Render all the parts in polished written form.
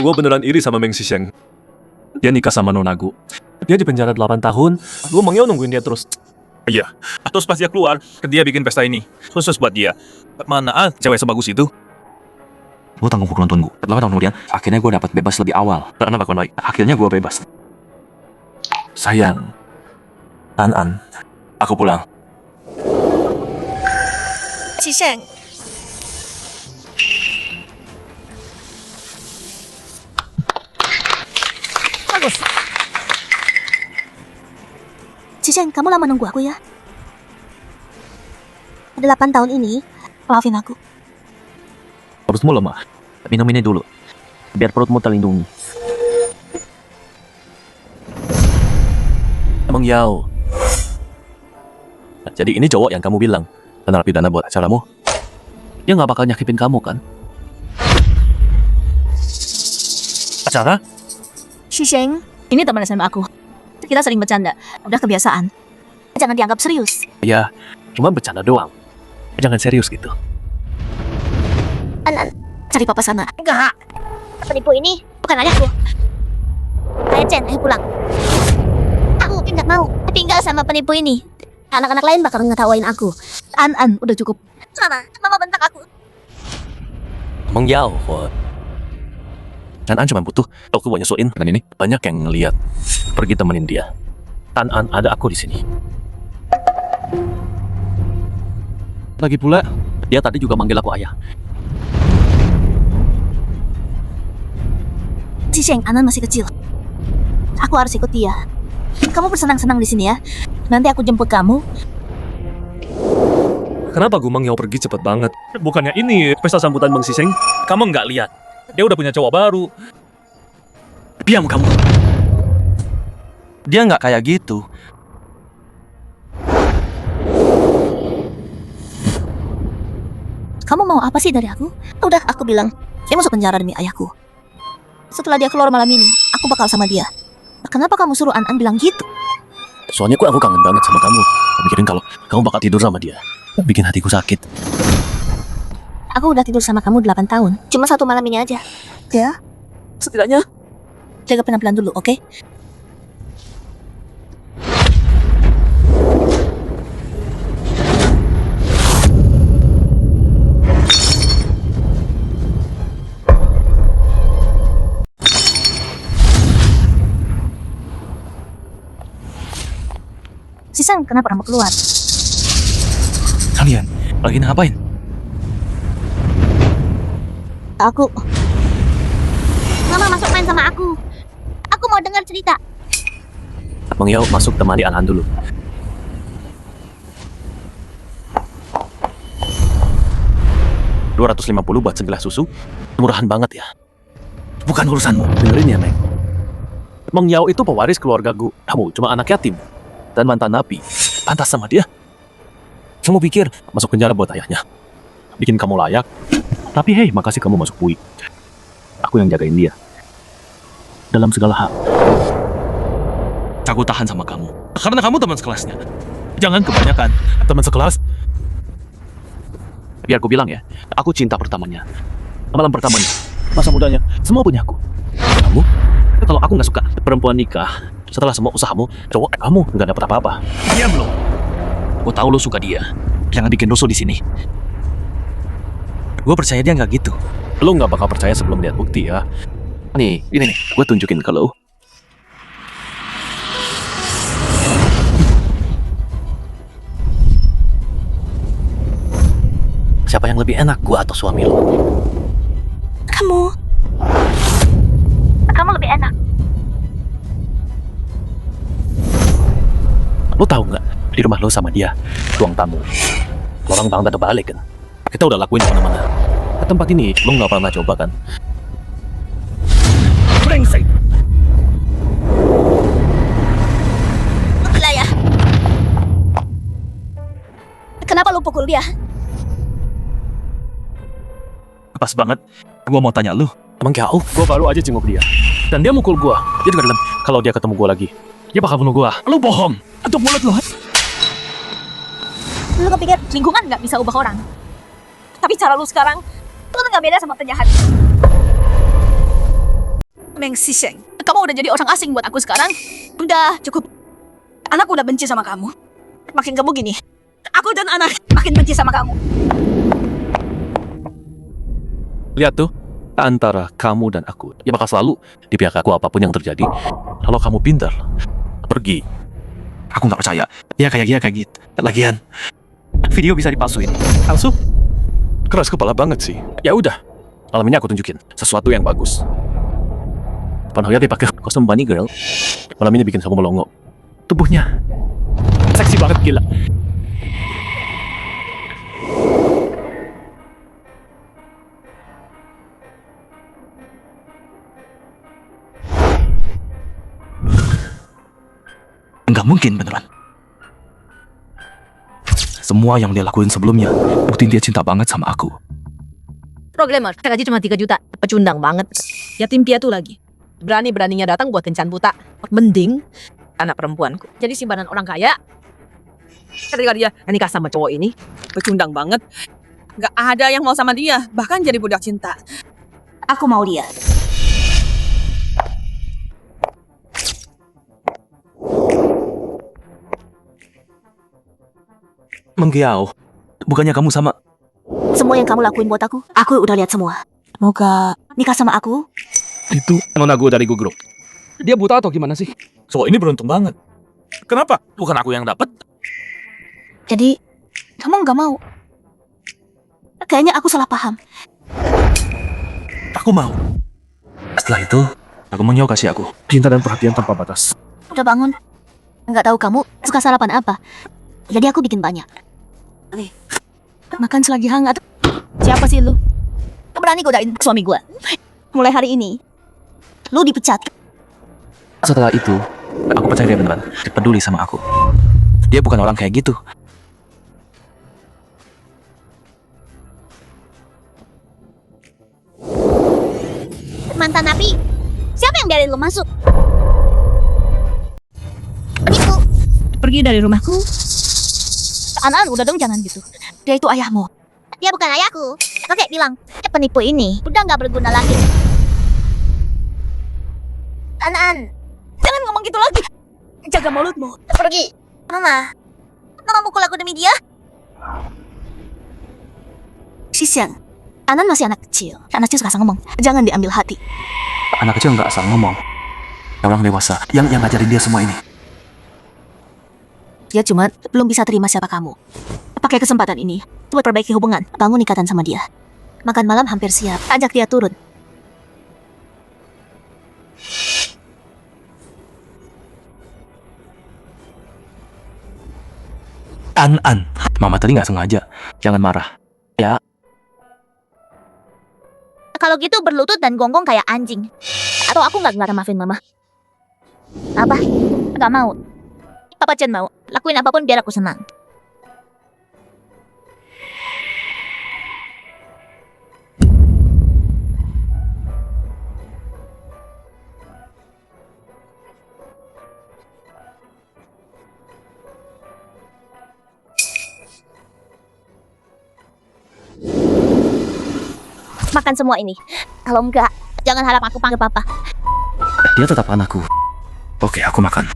Gua beneran iri sama Meng Xisheng. Dia nikah sama Nonagu. Dia di penjara 8 tahun. Gua Meng Yao nungguin dia terus. Iya. Terus pas dia keluar, dia bikin pesta ini khusus buat dia. Mana cewek sebagus itu? Gue tanggung hukuman gue. 8 tahun kemudian, akhirnya gue dapat bebas lebih awal. Kenapa kau naik? Akhirnya gue bebas. Sayang. An, aku pulang. Xisheng, bagus. Xisheng, kamu lama nunggu aku ya. 8 tahun ini, maafin aku. Perutmu lemah. Minum ini dulu. Biar perutmu terlindungi. Meng Yao. Jadi ini cowok yang kamu bilang narapidana buat acaramu. Dia nggak bakal nyakitin kamu kan? Acara? Xisheng, ini teman SMA aku. Kita sering bercanda, udah kebiasaan. Jangan dianggap serius. Ya, cuma bercanda doang. Jangan serius gitu. An, cari papa sana. Enggak. Penipu ini bukan ayahku. Ayah Chen, ayo pulang. Aku tidak mau tinggal sama penipu ini. Anak-anak lain bakal ngetawain aku. An, udah cukup. Mama bentak aku. Meng Yao, An cuma butuh aku buat nyusuin. Dan ini banyak yang ngeliat. Pergi temenin dia. An, ada aku di sini. Lagi pula, dia tadi juga manggil aku ayah. Xisheng, Anan masih kecil. Aku harus ikut dia. Kamu bersenang-senang di sini ya. Nanti aku jemput kamu. Kenapa Meng Yao pergi cepet banget? Bukannya ini pesta sambutan Meng Xisheng? Kamu nggak lihat? Dia udah punya cowok baru. Diam kamu. Dia nggak kayak gitu. Kamu mau apa sih dari aku? Udah, aku bilang. Dia masuk penjara demi ayahku. Setelah dia keluar malam ini, aku bakal sama dia. Kenapa kamu suruh An bilang gitu? Soalnya aku kangen banget sama kamu. Mikirin kalau kamu bakal tidur sama dia. Bikin hatiku sakit. Aku udah tidur sama kamu 8 tahun. Cuma 1 malam ini aja. Ya? Setidaknya jaga penampilan dulu, oke? Xisheng, kenapa kamu keluar? Kalian lagi ngapain? Aku. Mama masuk main sama aku. Aku mau dengar cerita. Meng Yao masuk temani An dulu. $250 buat segelas susu. Murahan banget ya. Bukan urusanmu. Dengerin ya, Meng. Meng Yao itu pewaris keluarga kamu. Cuma anak yatim. Dan mantan napi. Pantas sama dia. Kamu pikir masuk penjara buat ayahnya. Bikin kamu layak. Tapi hei, makasih kamu masuk Pui. Aku yang jagain dia. Dalam segala hal. Aku tahan sama kamu. Karena kamu teman sekelasnya. Jangan kebanyakan. Teman sekelas. Biar aku bilang ya, aku cinta pertamanya. Malam pertamanya. Masa mudanya. Semua punya aku. Kamu? Kalau aku nggak suka perempuan nikah, setelah semua usahamu, cowok kamu nggak dapet apa-apa. Diam lo. Aku tahu lo suka dia. Jangan bikin rusuh di sini. Gue percaya dia nggak gitu. Lo nggak bakal percaya sebelum lihat bukti ya. Nih, ini nih. Gue tunjukin ke lo. Siapa yang lebih enak, gue atau suami lo? Kamu lebih enak. Lo tahu nggak, di rumah lo sama dia, ruang tamu. Orang bang udah balik kan. Kita udah lakuin mana-mana. Ke tempat ini, lo nggak pernah coba kan? Brengsek! Gila ya. Kenapa lu pukul dia? Pas banget. Gua mau tanya lu. Emang kau? Gua baru aja jenguk dia. Dan dia mukul gua. Dia juga dalam. Kalau dia ketemu gua lagi, dia bakal bunuh gua. Lu bohong. Tutup mulut lu. Lu kepikir lingkungan nggak bisa ubah orang? Tapi cara lu sekarang, lu tuh nggak beda sama penjahat. Meng Sisheng, kamu udah jadi orang asing buat aku sekarang. Udah, cukup. Anak udah benci sama kamu. Makin kamu gini, aku dan anak makin benci sama kamu. Lihat tuh, antara kamu dan aku, ya bakal selalu di pihak aku apapun yang terjadi. Kalau kamu pintar, pergi. Aku nggak percaya. Ya kayak gitu. Lagian, video bisa dipalsuin. Palsu? Keras kepala banget sih. Ya udah, malam ini aku tunjukin sesuatu yang bagus. Panhoyati pakai kostum bunny girl. Malam ini bikin kamu melongo. Tubuhnya seksi banget, gila. Nggak mungkin beneran. Semua yang dia lakuin sebelumnya, buktiin dia cinta banget sama aku. Programmer, saya gaji cuma 3 juta. Pecundang banget. Yatim piatu lagi. Berani-beraninya datang buat kencan buta. Mending anak perempuanku. Jadi simpanan orang kaya. Ketika dia nikah sama cowok ini, Pecundang banget. Gak ada yang mau sama dia, bahkan jadi budak cinta. Aku mau dia. Menggiau, bukannya kamu sama... Semua yang kamu lakuin buat aku udah lihat semua. Semoga nikah sama aku. Itu nona gue dari Google. Dia buta atau gimana sih? So ini beruntung banget. Kenapa? Bukan aku yang dapat. Jadi, kamu nggak mau? Kayaknya aku salah paham. Aku mau. Setelah itu, aku mau Nyao kasih aku. Cinta dan perhatian tanpa batas. Udah bangun. Nggak tahu kamu suka sarapan apa. Jadi aku bikin banyak. Makan selagi hangat. Siapa sih lu? Berani godain suami gua. Mulai hari ini, lu dipecat. Setelah itu, aku percaya dia beneran. Dia peduli sama aku. Dia bukan orang kayak gitu. Mantan napi. Siapa yang biarin lu masuk? Penipu. pergi dari rumahku. An-an, udah dong jangan gitu. Dia itu ayahmu. Dia bukan ayahku. Kakek bilang, penipu ini udah nggak berguna lagi. An-an, Jangan ngomong gitu lagi. Jaga mulutmu. pergi. Mama, Mama mukul aku demi dia. Sisyang, Anan masih anak kecil. Anak kecil suka asal ngomong. Jangan diambil hati. Anak kecil nggak asal ngomong. Orang dewasa yang ngajarin dia semua ini. Dia cuma belum bisa terima siapa kamu. Pakai kesempatan ini buat perbaiki hubungan. Bangun ikatan sama dia. Makan malam hampir siap. Ajak dia turun. An. Mama tadi nggak sengaja. Jangan marah. Ya, Kalau gitu berlutut dan gonggong kayak anjing. Atau aku nggak maafin mama. Apa? Nggak mau. Papa Chen mau. Lakuin apapun biar aku senang. Makan semua ini. Kalau enggak, jangan harap aku panggil papa. dia tetap anakku. Oke, aku makan.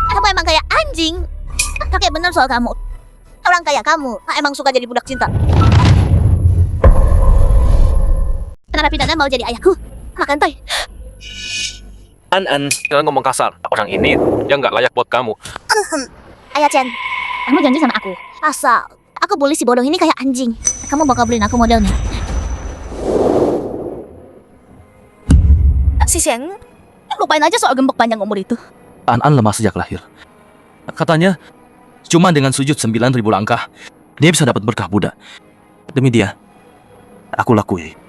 Kamu emang kayak anjing. Kakek bener soal kamu. Orang kayak kamu emang suka jadi budak cinta. Narapidana mau jadi ayahku. Makan toy. An, jangan ngomong kasar. Orang ini dia nggak layak buat kamu. Ayah Chen, kamu janji sama aku. Asal aku bully si bodoh ini kayak anjing. Kamu bakal beliin aku modelnya. Si Sheng, lupain aja soal gembok panjang umur itu. An lemah sejak lahir. Katanya, cuma dengan sujud 9.000 langkah, dia bisa dapat berkah Buddha. Demi dia, aku lakui.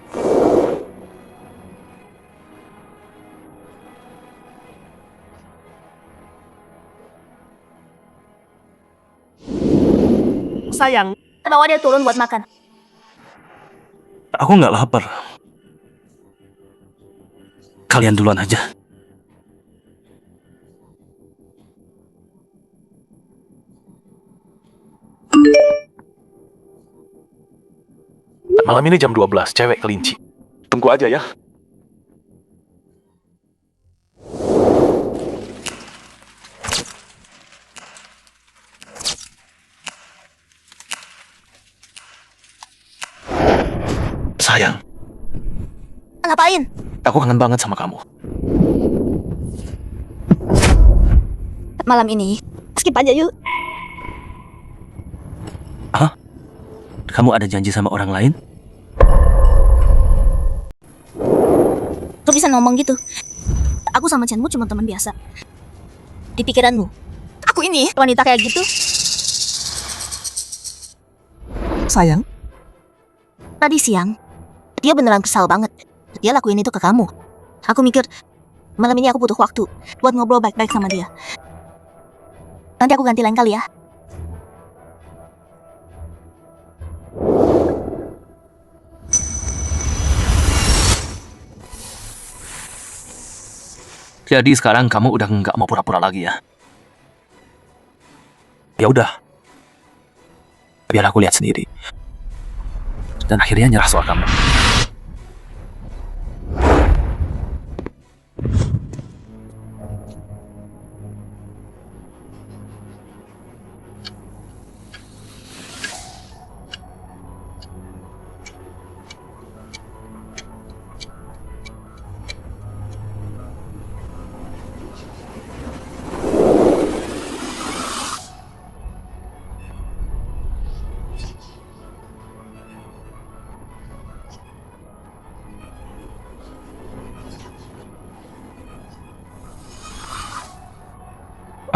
Sayang, bawa dia turun buat makan. Aku nggak lapar. Kalian duluan aja. Malam ini jam 12, cewek kelinci. Tunggu aja ya. Sayang, Ngapain? aku kangen banget sama kamu. Malam ini, skip aja yuk. Kamu ada janji sama orang lain? Kok bisa ngomong gitu? Aku sama Chenmu cuma teman biasa. Di pikiranmu, Aku ini, wanita kayak gitu? sayang, Tadi siang, dia beneran kesal banget. Dia lakuin itu ke kamu. Aku mikir, malam ini aku butuh waktu buat ngobrol baik-baik sama dia. Nanti aku ganti lain kali ya. Jadi sekarang kamu udah nggak mau pura-pura lagi ya? Ya udah. Biar aku lihat sendiri. Dan akhirnya nyerah soal kamu.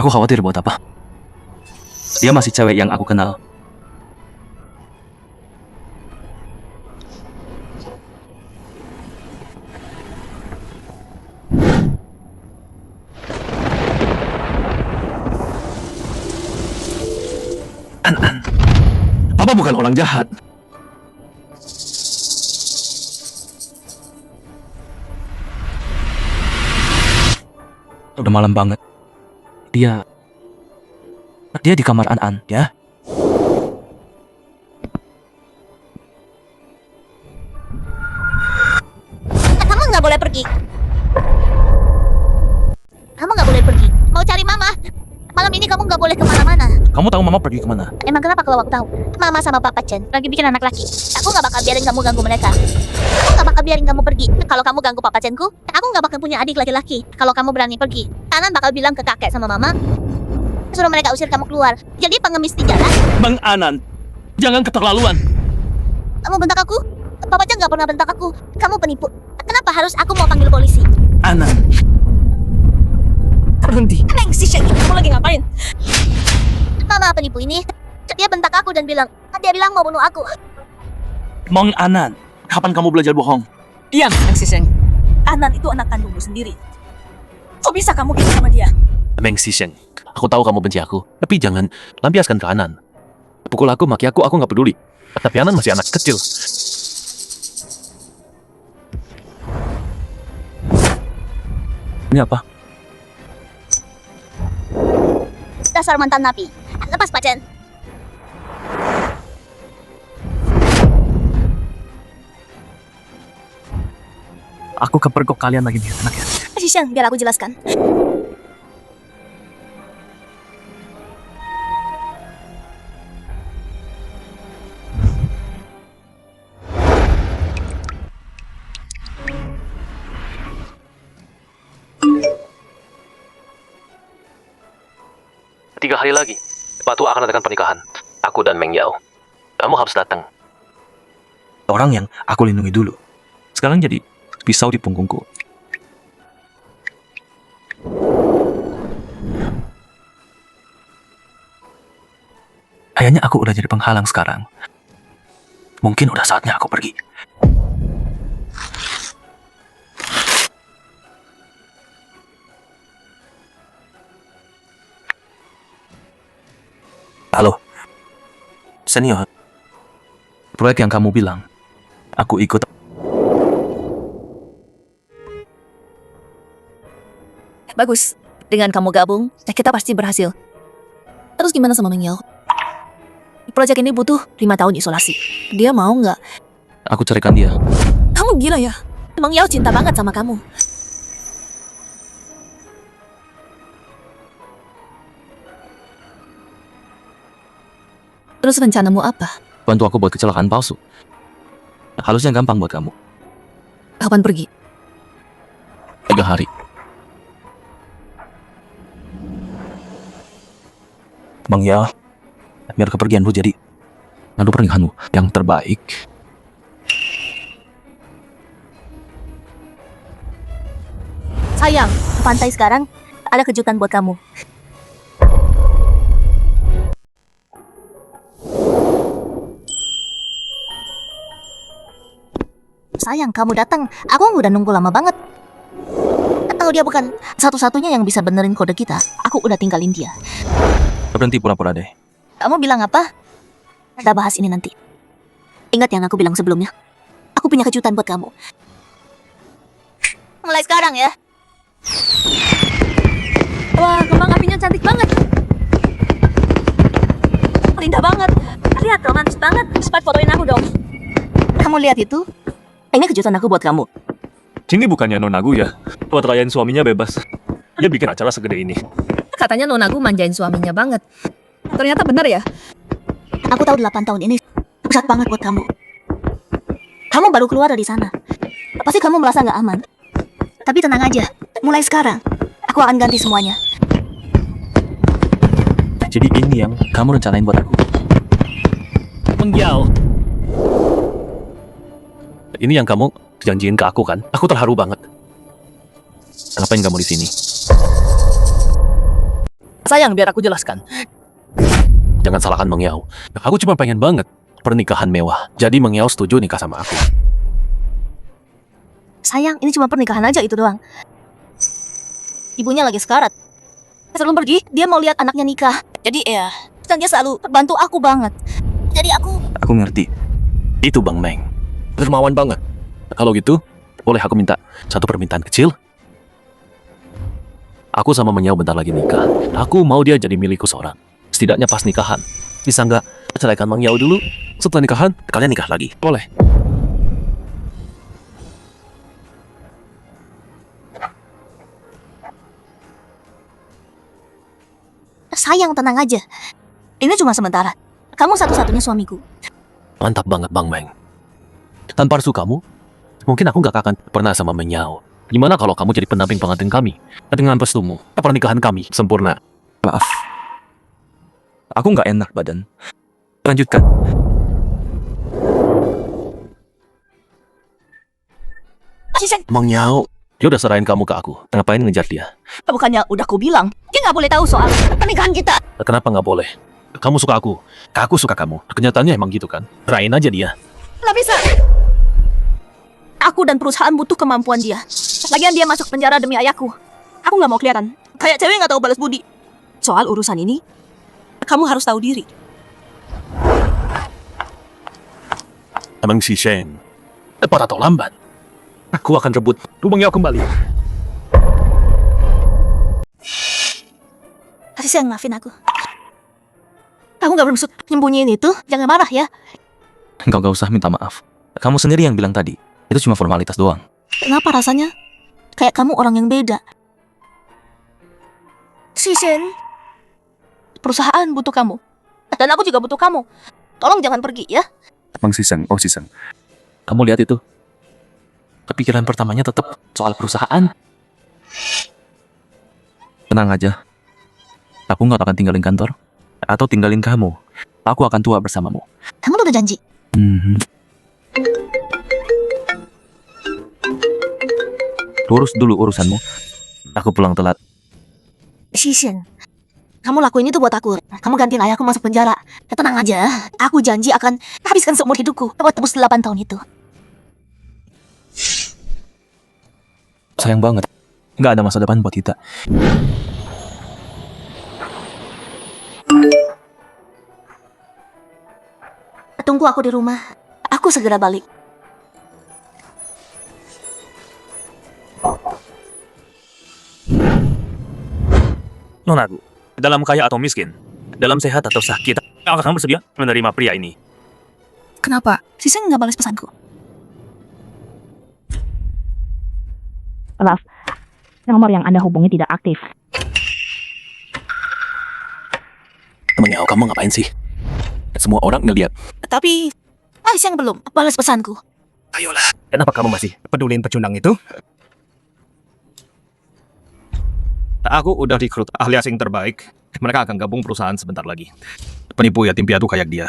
Aku khawatir buat apa? Dia masih cewek yang aku kenal. Papa bukan orang jahat. Udah malam banget. Dia di kamar An-An, ya. Kamu nggak boleh pergi. Kamu nggak boleh pergi. Mau cari mama. Malam ini kamu nggak boleh kemana-mana. Kamu tahu mama pergi kemana? Emang kenapa kalau aku tahu? Mama sama Papa Chen lagi bikin anak laki. Aku nggak bakal biarin kamu ganggu mereka. Aku nggak bakal biarin kamu pergi. Kalau kamu ganggu Papa Chenku, aku nggak bakal punya adik laki-laki. Kalau kamu berani pergi, Tanan bakal bilang ke kakek sama mama, suruh mereka usir kamu keluar. Jadi pengemis di jalan. Bang Anan, jangan keterlaluan. Kamu bentak aku? Papa Chen nggak pernah bentak aku. Kamu penipu. Kenapa harus aku mau panggil polisi? Anan, berhenti. Neng si Shaggy, kamu lagi ngapain? Mama penipu ini. Dia bentak aku dan bilang, dia bilang mau bunuh aku. Mang Anan, kapan kamu belajar bohong? Diam, Neng si Sheng. Anan itu anak kandungmu sendiri. Kok bisa kamu gitu sama dia? Meng Sisheng, aku tahu kamu benci aku, tapi jangan lampiaskan ke Anan. Pukul aku, maki aku nggak peduli. Tapi Anan masih anak kecil. Ini apa? Dasar mantan napi. Lepas Pak Chen. Aku kepergok kalian lagi nih, anak ya. Si Sheng, biar aku jelaskan. Tiga hari lagi, Patu akan adakan pernikahan. Aku dan Meng Yao. Kamu harus datang. Orang yang aku lindungi dulu. Sekarang jadi pisau di punggungku. Kayaknya aku udah jadi penghalang sekarang. Mungkin udah saatnya aku pergi. Halo, senior. Proyek yang kamu bilang, aku ikut. Bagus. Dengan kamu gabung, kita pasti berhasil. Terus gimana sama Meng Yao? Proyek ini butuh 5 tahun isolasi. Dia mau nggak? Aku ceraikan dia. Kamu gila ya? Emang Yao cinta banget sama kamu. Terus rencanamu apa? Bantu aku buat kecelakaan palsu. Harusnya gampang buat kamu. Kapan pergi? 3 hari. Bang Ya, biar kepergianmu jadi ngadu pernikahanmu yang terbaik. Sayang, ke pantai sekarang ada kejutan buat kamu. Sayang, kamu datang. Aku udah nunggu lama banget. Atau dia bukan satu-satunya yang bisa benerin kode kita. Aku udah tinggalin dia. Berhenti pura-pura deh. Kamu bilang apa? Kita bahas ini nanti. Ingat yang aku bilang sebelumnya. Aku punya kejutan buat kamu. Mulai sekarang ya. Wah, kembang apinya cantik banget. Indah banget. Lihat, romantis banget. Cepat fotoin aku dong. Kamu lihat itu? Ini kejutan aku buat kamu. Ini bukannya Nonagu ya? Buat rayain suaminya bebas. Dia bikin acara segede ini. Katanya Nonagu manjain suaminya banget. Ternyata benar ya? Aku tahu 8 tahun ini besar banget buat kamu. Kamu baru keluar dari sana. Pasti kamu merasa nggak aman. Tapi tenang aja. Mulai sekarang, aku akan ganti semuanya. Jadi ini yang kamu rencanain buat aku. Bang Yao. Ini yang kamu janjiin ke aku kan? Aku terharu banget. Ngapain kamu di sini? Sayang, biar aku jelaskan. Jangan salahkan Bang Yao. Aku cuma pengen banget pernikahan mewah. Jadi Bang Yao setuju nikah sama aku. Sayang, ini cuma pernikahan aja itu doang. Ibunya lagi sekarat. Sebelum pergi, dia mau lihat anaknya nikah. Jadi ya, dan dia selalu bantu aku banget. Jadi Aku ngerti. Itu Bang Meng. Dermawan banget. Kalau gitu, boleh aku minta satu permintaan kecil? Aku sama Bang Yao bentar lagi nikah. Aku mau dia jadi milikku seorang. Setidaknya pas nikahan. Bisa nggak ceraikan Bang Yao dulu? Setelah nikahan, kalian nikah lagi. Boleh. sayang, tenang aja. Ini cuma sementara. Kamu satu-satunya suamiku. Mantap banget Bang Meng. Tanpa restu kamu, mungkin aku gak akan pernah sama Menyao. Gimana kalau kamu jadi pendamping pengantin kami? Dengan restumu, pernikahan kami sempurna. Maaf. Aku nggak enak badan. Lanjutkan. Menyao, dia udah serahin kamu ke aku. Ngapain ngejar dia? Bukannya udah aku bilang, dia nggak boleh tahu soal pernikahan kita. Kenapa nggak boleh? Kamu suka aku suka kamu. Kenyataannya emang gitu kan? Rain aja dia. Nggak bisa. Aku dan perusahaan butuh kemampuan dia. Lagian dia masuk penjara demi ayahku. Aku nggak mau kelihatan kayak cewek nggak tahu balas budi. Soal urusan ini, kamu harus tahu diri. Emang si Sheng. Cepat atau lambat, aku akan rebut rumahnya kembali. Kasih maafin aku. Aku nggak bermaksud nyembunyiin itu. Jangan marah ya. Engkau gak usah minta maaf. Kamu sendiri yang bilang tadi. Itu cuma formalitas doang. Kenapa rasanya kayak kamu orang yang beda? Shishin, perusahaan butuh kamu. Dan aku juga butuh kamu. Tolong jangan pergi ya. Mang Sisang, oh Sisang. Kamu lihat itu? Kepikiran pertamanya tetap soal perusahaan. Tenang aja. Aku nggak akan tinggalin kantor. Atau tinggalin kamu. Aku akan tua bersamamu. Kamu udah janji. Urus dulu urusanmu. Aku pulang telat. Shishin, kamu lakuin itu buat aku. Kamu gantiin ayahku masuk penjara. Ya, tenang aja. Aku janji akan habiskan seumur hidupku buat tebus 8 tahun itu. Sayang banget. Nggak ada masa depan buat kita. Tunggu aku di rumah. Aku segera balik. Nonagu, dalam kaya atau miskin, dalam sehat atau sakit, Apakah kamu bersedia menerima pria ini? Kenapa? Si Seng nggak balas pesanku. Maaf, nomor yang Anda hubungi tidak aktif. Emang Yao, kamu ngapain sih? Semua orang ngeliat. Tapi Seng belum balas pesanku. Ayolah. Kenapa kamu masih peduliin pecundang itu? Aku udah rekrut ahli asing terbaik. Mereka akan gabung perusahaan sebentar lagi. Penipu yatim piatu kayak dia.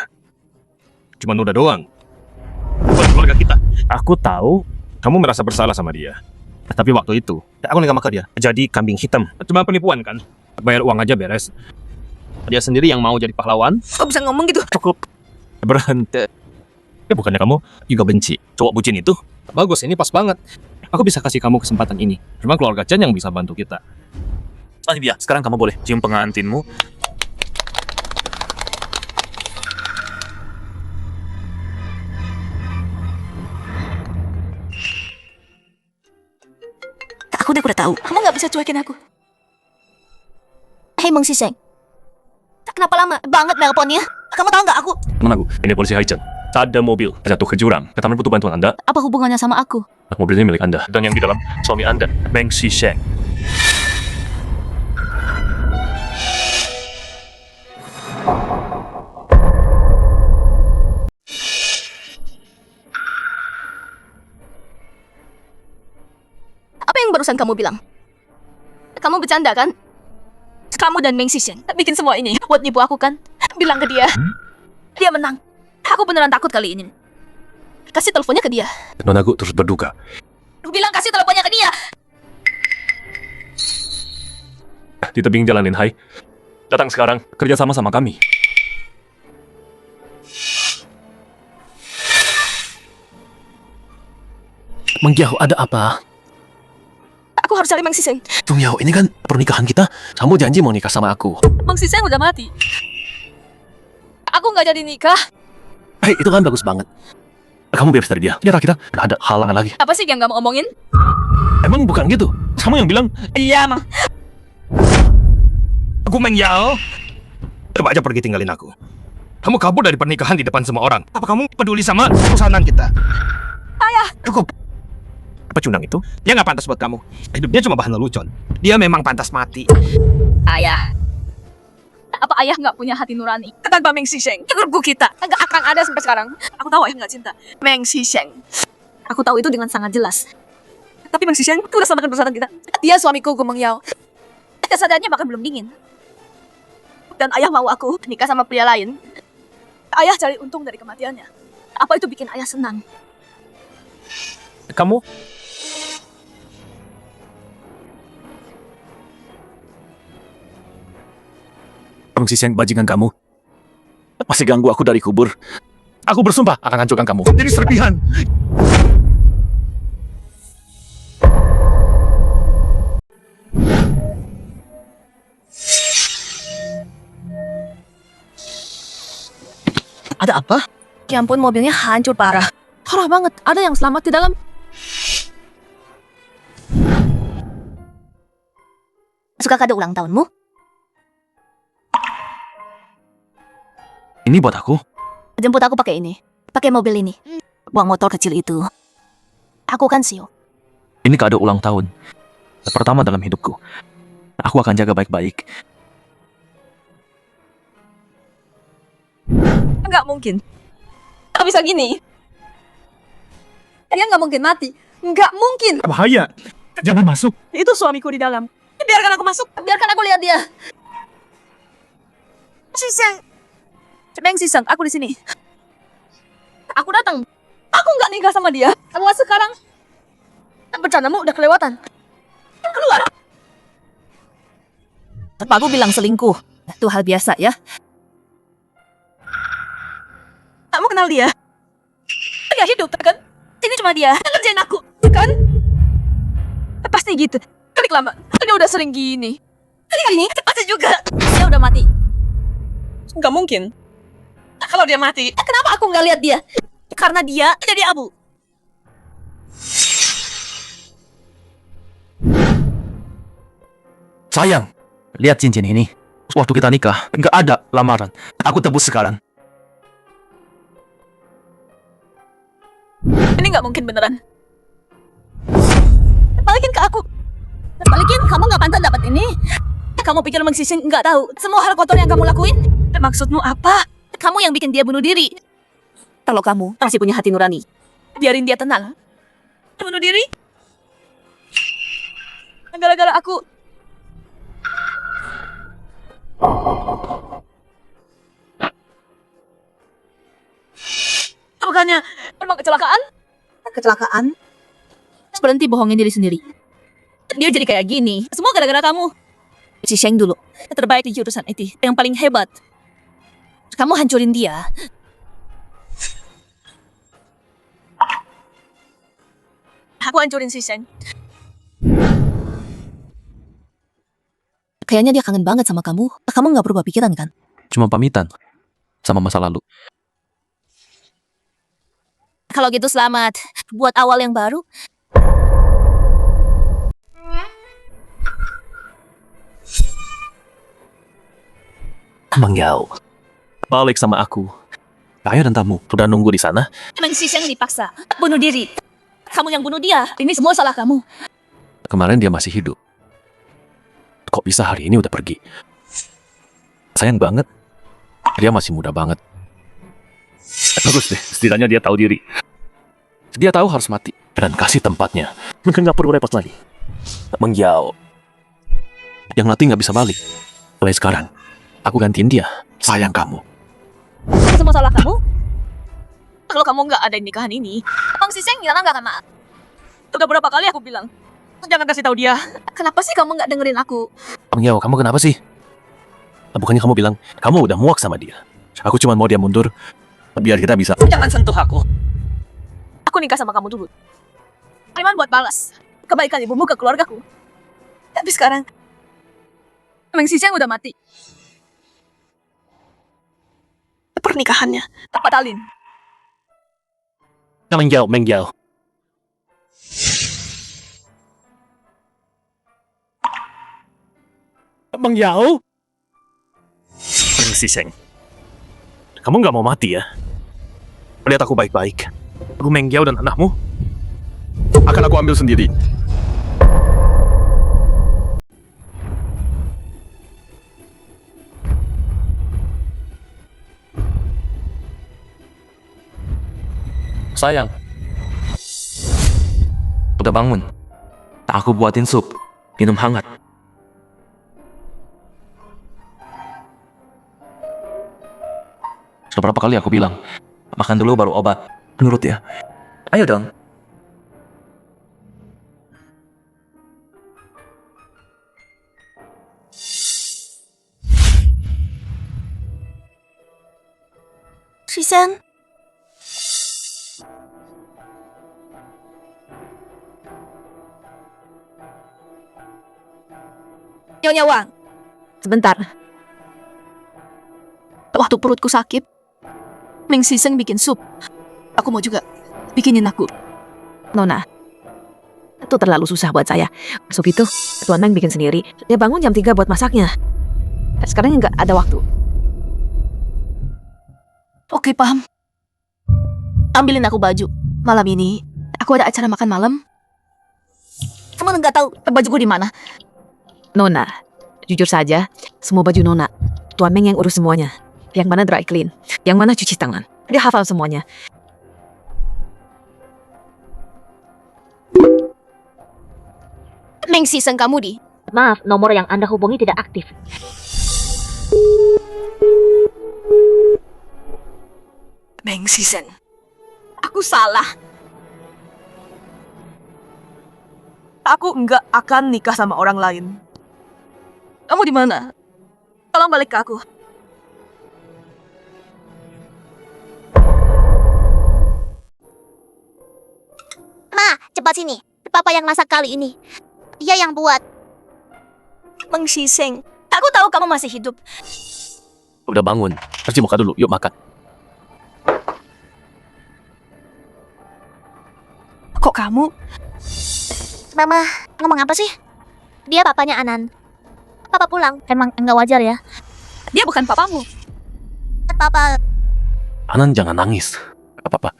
Cuma udah doang. Bukan keluarga kita. Aku tahu kamu merasa bersalah sama dia. Tapi waktu itu, aku nggak makan dia. Jadi kambing hitam. Cuma penipuan kan? Bayar uang aja beres. Dia sendiri yang mau jadi pahlawan. Kok bisa ngomong gitu? Cukup. Berhenti. Ya bukannya kamu juga benci cowok bucin itu? Bagus, ini pas banget. Aku bisa kasih kamu kesempatan ini. Cuma keluarga Chen yang bisa bantu kita. Olivia, sekarang kamu boleh cium pengantinmu. Aku udah tahu. Kamu nggak bisa cuekin aku. Hei Meng Siseng. Kenapa lama banget nelponnya? Kamu tahu nggak aku? Teman aku, ini polisi Haichen. Ada mobil jatuh ke jurang. Kami butuh bantuan Anda. Apa hubungannya sama aku? Mobil ini milik Anda. Dan yang di dalam suami Anda, Meng Sisheng. Apa yang barusan kamu bilang? Kamu bercanda kan? Kamu dan Meng Sishen bikin semua ini buat nipu aku kan? Bilang ke dia. Dia menang. Aku beneran takut kali ini. Kasih teleponnya ke dia. Nonagu terus berduka. Lu bilang kasih teleponnya ke dia. Di tebing jalan Linhai. Datang sekarang, kerja sama kami. Meng Yao, ada apa? Aku harus cari Meng Siseng. Meng Yao, ini kan pernikahan kita. Kamu janji mau nikah sama aku. Meng Siseng udah mati. Aku nggak jadi nikah. Hei, itu kan bagus banget. Kamu bebas dari dia. Kira-kira nggak ada halangan lagi. Apa sih yang nggak mau ngomongin? Emang bukan gitu? Kamu yang bilang. Iya, Mang. Aku Meng Yao. Coba aja pergi tinggalin aku. Kamu kabur dari pernikahan di depan semua orang. Apa kamu peduli sama perusahaan kita? Ayah. Cukup. Pecundang itu, dia nggak pantas buat kamu. Hidupnya cuma bahan lelucon. Dia memang pantas mati. Ayah. Apa ayah nggak punya hati nurani? Tanpa Meng Siseng, keluarga kita nggak akan ada sampai sekarang. Aku tahu ayah nggak cinta Meng Siseng. Aku tahu itu dengan sangat jelas. Tapi Meng Siseng itu udah selamatkan perusahaan kita. Dia suamiku, Gu Meng Yao. Kesadarannya bahkan belum dingin. Dan ayah mau aku nikah sama pria lain. Ayah cari untung dari kematiannya. Apa itu bikin ayah senang? Kamu? Meng Siseng, bajingan kamu. Masih ganggu aku dari kubur. Aku bersumpah akan hancurkan kamu. Jadi serpihan. Ada apa? Ya ampun, mobilnya hancur parah. Parah banget. Ada yang selamat di dalam. Suka kado ulang tahunmu? Ini buat aku. Jemput aku pakai ini. Pakai mobil ini. Buang motor kecil itu. Aku kan Sio. Ini kado ulang tahun. Pertama dalam hidupku. Aku akan jaga baik-baik. Nggak mungkin. Nggak bisa gini. Dia nggak mungkin mati. Nggak mungkin. Bahaya. Jangan masuk. Itu suamiku di dalam. Biarkan aku masuk. Biarkan aku lihat dia. Siseng. Meng Siseng, aku di sini. Aku datang. Aku nggak nikah sama dia. Kamu sekarang. Bercandamu udah kelewatan. Keluar. Apa aku bilang selingkuh? Itu hal biasa ya. Kamu kenal dia? Dia hidup, kan? Ini cuma dia. Yang ngerjain aku, kan? Pasti gitu. Kali lama. Dia udah sering gini. Kali ini pasti juga. Dia udah mati. Nggak mungkin. Kalau dia mati, kenapa aku nggak lihat dia? Karena dia jadi abu. Sayang, lihat cincin ini. Waktu kita nikah, nggak ada lamaran. Aku tebus sekarang. Ini nggak mungkin beneran. Balikin ke aku. Balikin, kamu nggak pantas dapat ini. Kamu pikir Meng Siseng nggak tahu semua hal kotor yang kamu lakuin? Maksudmu apa? Kamu yang bikin dia bunuh diri. Kalau kamu masih punya hati nurani, biarin dia tenang. Bunuh diri? Gara-gara aku. Bukannya memang kecelakaan? Kecelakaan? Berhenti bohongin diri sendiri. Dia jadi kayak gini. Semua gara-gara kamu. Si Sheng dulu, yang terbaik di jurusan IT, yang paling hebat. Kamu hancurin dia. Aku hancurin si Sheng. Kayaknya dia kangen banget sama kamu. Kamu nggak berubah pikiran kan? Cuma pamitan sama masa lalu. Kalau gitu selamat. Buat awal yang baru. Mang Yao, balik sama aku. Ayah dan tamu sudah nunggu di sana. Meng Siseng dipaksa bunuh diri. Kamu yang bunuh dia. Ini semua salah kamu. Kemarin dia masih hidup. Kok bisa hari ini udah pergi? Sayang banget. Dia masih muda banget. Bagus deh, setidaknya dia tahu diri. Dia tahu harus mati dan kasih tempatnya. Nggak perlu repot lagi. Mang Yao, yang mati nggak bisa balik. Mulai sekarang, aku gantiin dia. Sayang kamu. Ini semua salah kamu. Kalau kamu nggak ada di nikahan ini, Meng Siseng nggak akan maaf. Udah berapa kali aku bilang, jangan kasih tahu dia. Kenapa sih kamu nggak dengerin aku? Mang Yao, kamu kenapa sih? Bukannya kamu bilang kamu udah muak sama dia? Aku cuma mau dia mundur biar kita bisa. Jangan sentuh aku. Aku nikah sama kamu dulu. Cuman buat balas kebaikan ibumu ke keluargaku. Tapi sekarang Meng Siseng udah mati. Pernikahannya tak batalin. Mang Yao, Mang Yao. Mang Yao? Meng Siseng, kamu nggak mau mati ya? Lihat aku baik-baik. Aku Meng Yao dan anakmu akan aku ambil sendiri. Sayang, udah bangun. Aku buatin sup, minum hangat. Sudah berapa kali aku bilang, makan dulu baru obat. Nurut ya. Ayo dong. Siseng. Nyonya Wang, Sebentar. waktu perutku sakit, Meng Siseng bikin sup. Aku mau juga bikinin aku. Nona, itu terlalu susah buat saya. Sup itu Tuan Meng bikin sendiri. Dia bangun jam 3 buat masaknya. Sekarang nggak ada waktu. Oke, paham. Ambilin aku baju. Malam ini aku ada acara makan malam. Kamu nggak tahu bajuku di mana? Nona, jujur saja, semua baju Nona, Tuan Meng yang urus semuanya. Yang mana dry clean, yang mana cuci tangan. Dia hafal semuanya. Meng Siseng kamu di. Maaf, nomor yang Anda hubungi tidak aktif. Meng Siseng, aku salah. Aku nggak akan nikah sama orang lain. Kamu di mana? Tolong balik ke aku. Ma, cepat sini. Papa yang masak kali ini. Dia yang buat. Meng Siseng, aku tahu kamu masih hidup. Udah bangun. Cuci muka dulu, yuk makan. Kok kamu? Mama, ngomong apa sih? Dia papanya Anan. Papa pulang. Emang enggak wajar ya? Dia bukan papamu. Papa, Anan jangan nangis. Apa-apa.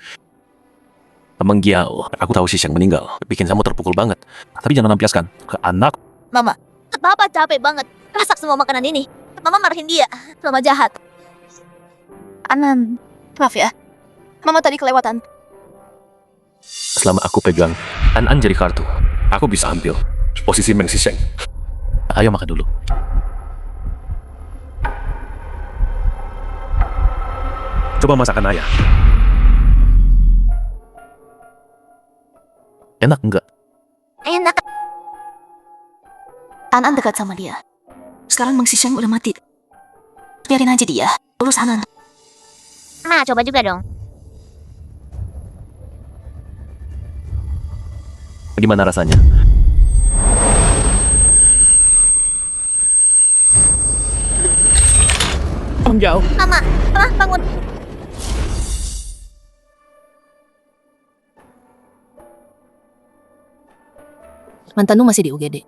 Emang Giao, aku tahu Shisheng meninggal. Bikin kamu terpukul banget. Tapi jangan lampiaskan ke anak. Mama. Papa capek banget. Masak semua makanan ini. Mama marahin dia. Mama jahat. Anan, maaf ya. Mama tadi kelewatan. Selama aku pegang An jadi kartu, aku bisa ambil posisi Meng Shisheng. Ayo makan dulu. Coba masakan ayah. Enak enggak? Enak. Anan dekat sama dia. Sekarang Meng Shisheng udah mati. Biarin aja dia. Urus Anan. Ma, coba juga dong. Gimana rasanya? Giao. Mama, Mama bangun. Mantanmu masih di UGD.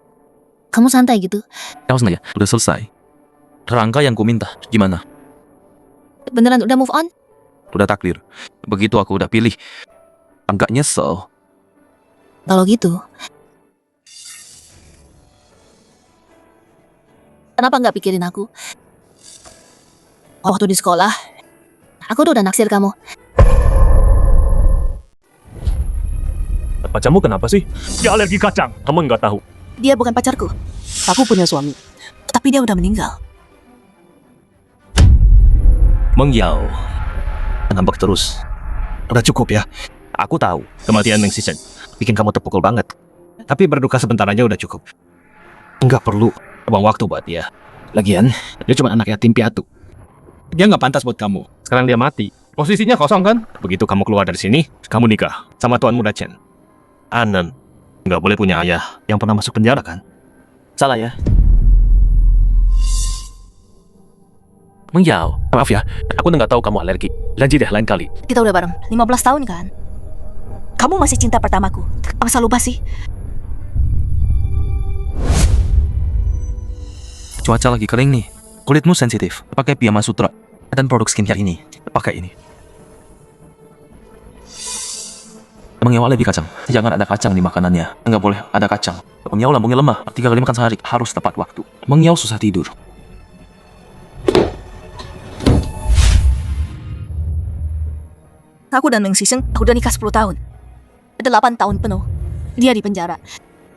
Kamu santai gitu. Kau sengaja, udah selesai. Rangka yang ku minta, gimana? Beneran udah move on? Udah takdir. Begitu aku udah pilih. Enggak nyesel. Kalau gitu, kenapa nggak pikirin aku? Waktu di sekolah, aku tuh udah naksir kamu. Pacarmu kenapa sih? Dia alergi kacang. Kamu nggak tahu. Dia bukan pacarku. Aku punya suami. Tapi dia udah meninggal. Meng Yao. Ngambek terus. Udah cukup ya. Aku tahu kematian Meng Shisheng bikin kamu terpukul banget. Tapi berduka sebentar aja udah cukup. Nggak perlu buang waktu buat dia. Lagian, dia cuma anak yatim piatu. Dia nggak pantas buat kamu. Sekarang dia mati. Posisinya kosong kan? Begitu kamu keluar dari sini, kamu nikah sama Tuan Muda Chen. Anan nggak boleh punya ayah yang pernah masuk penjara kan? Salah ya? Meng Yao, maaf ya. Aku nggak tahu kamu alergi. Janji deh lain kali. Kita udah bareng 15 tahun kan? Kamu masih cinta pertamaku. Masa lupa sih? Cuaca lagi kering nih. Kulitmu sensitif. Pakai Piyama Sutra dan produk skincare ini. Pakai ini. Meng Yao lebih kacang. Jangan ada kacang di makanannya. Enggak boleh ada kacang. Meng Yao lambungnya lemah. 3 kali makan sehari. Harus tepat waktu. Meng Yao susah tidur. Aku dan Meng Shisheng udah nikah 10 tahun. 8 tahun penuh. Dia di penjara.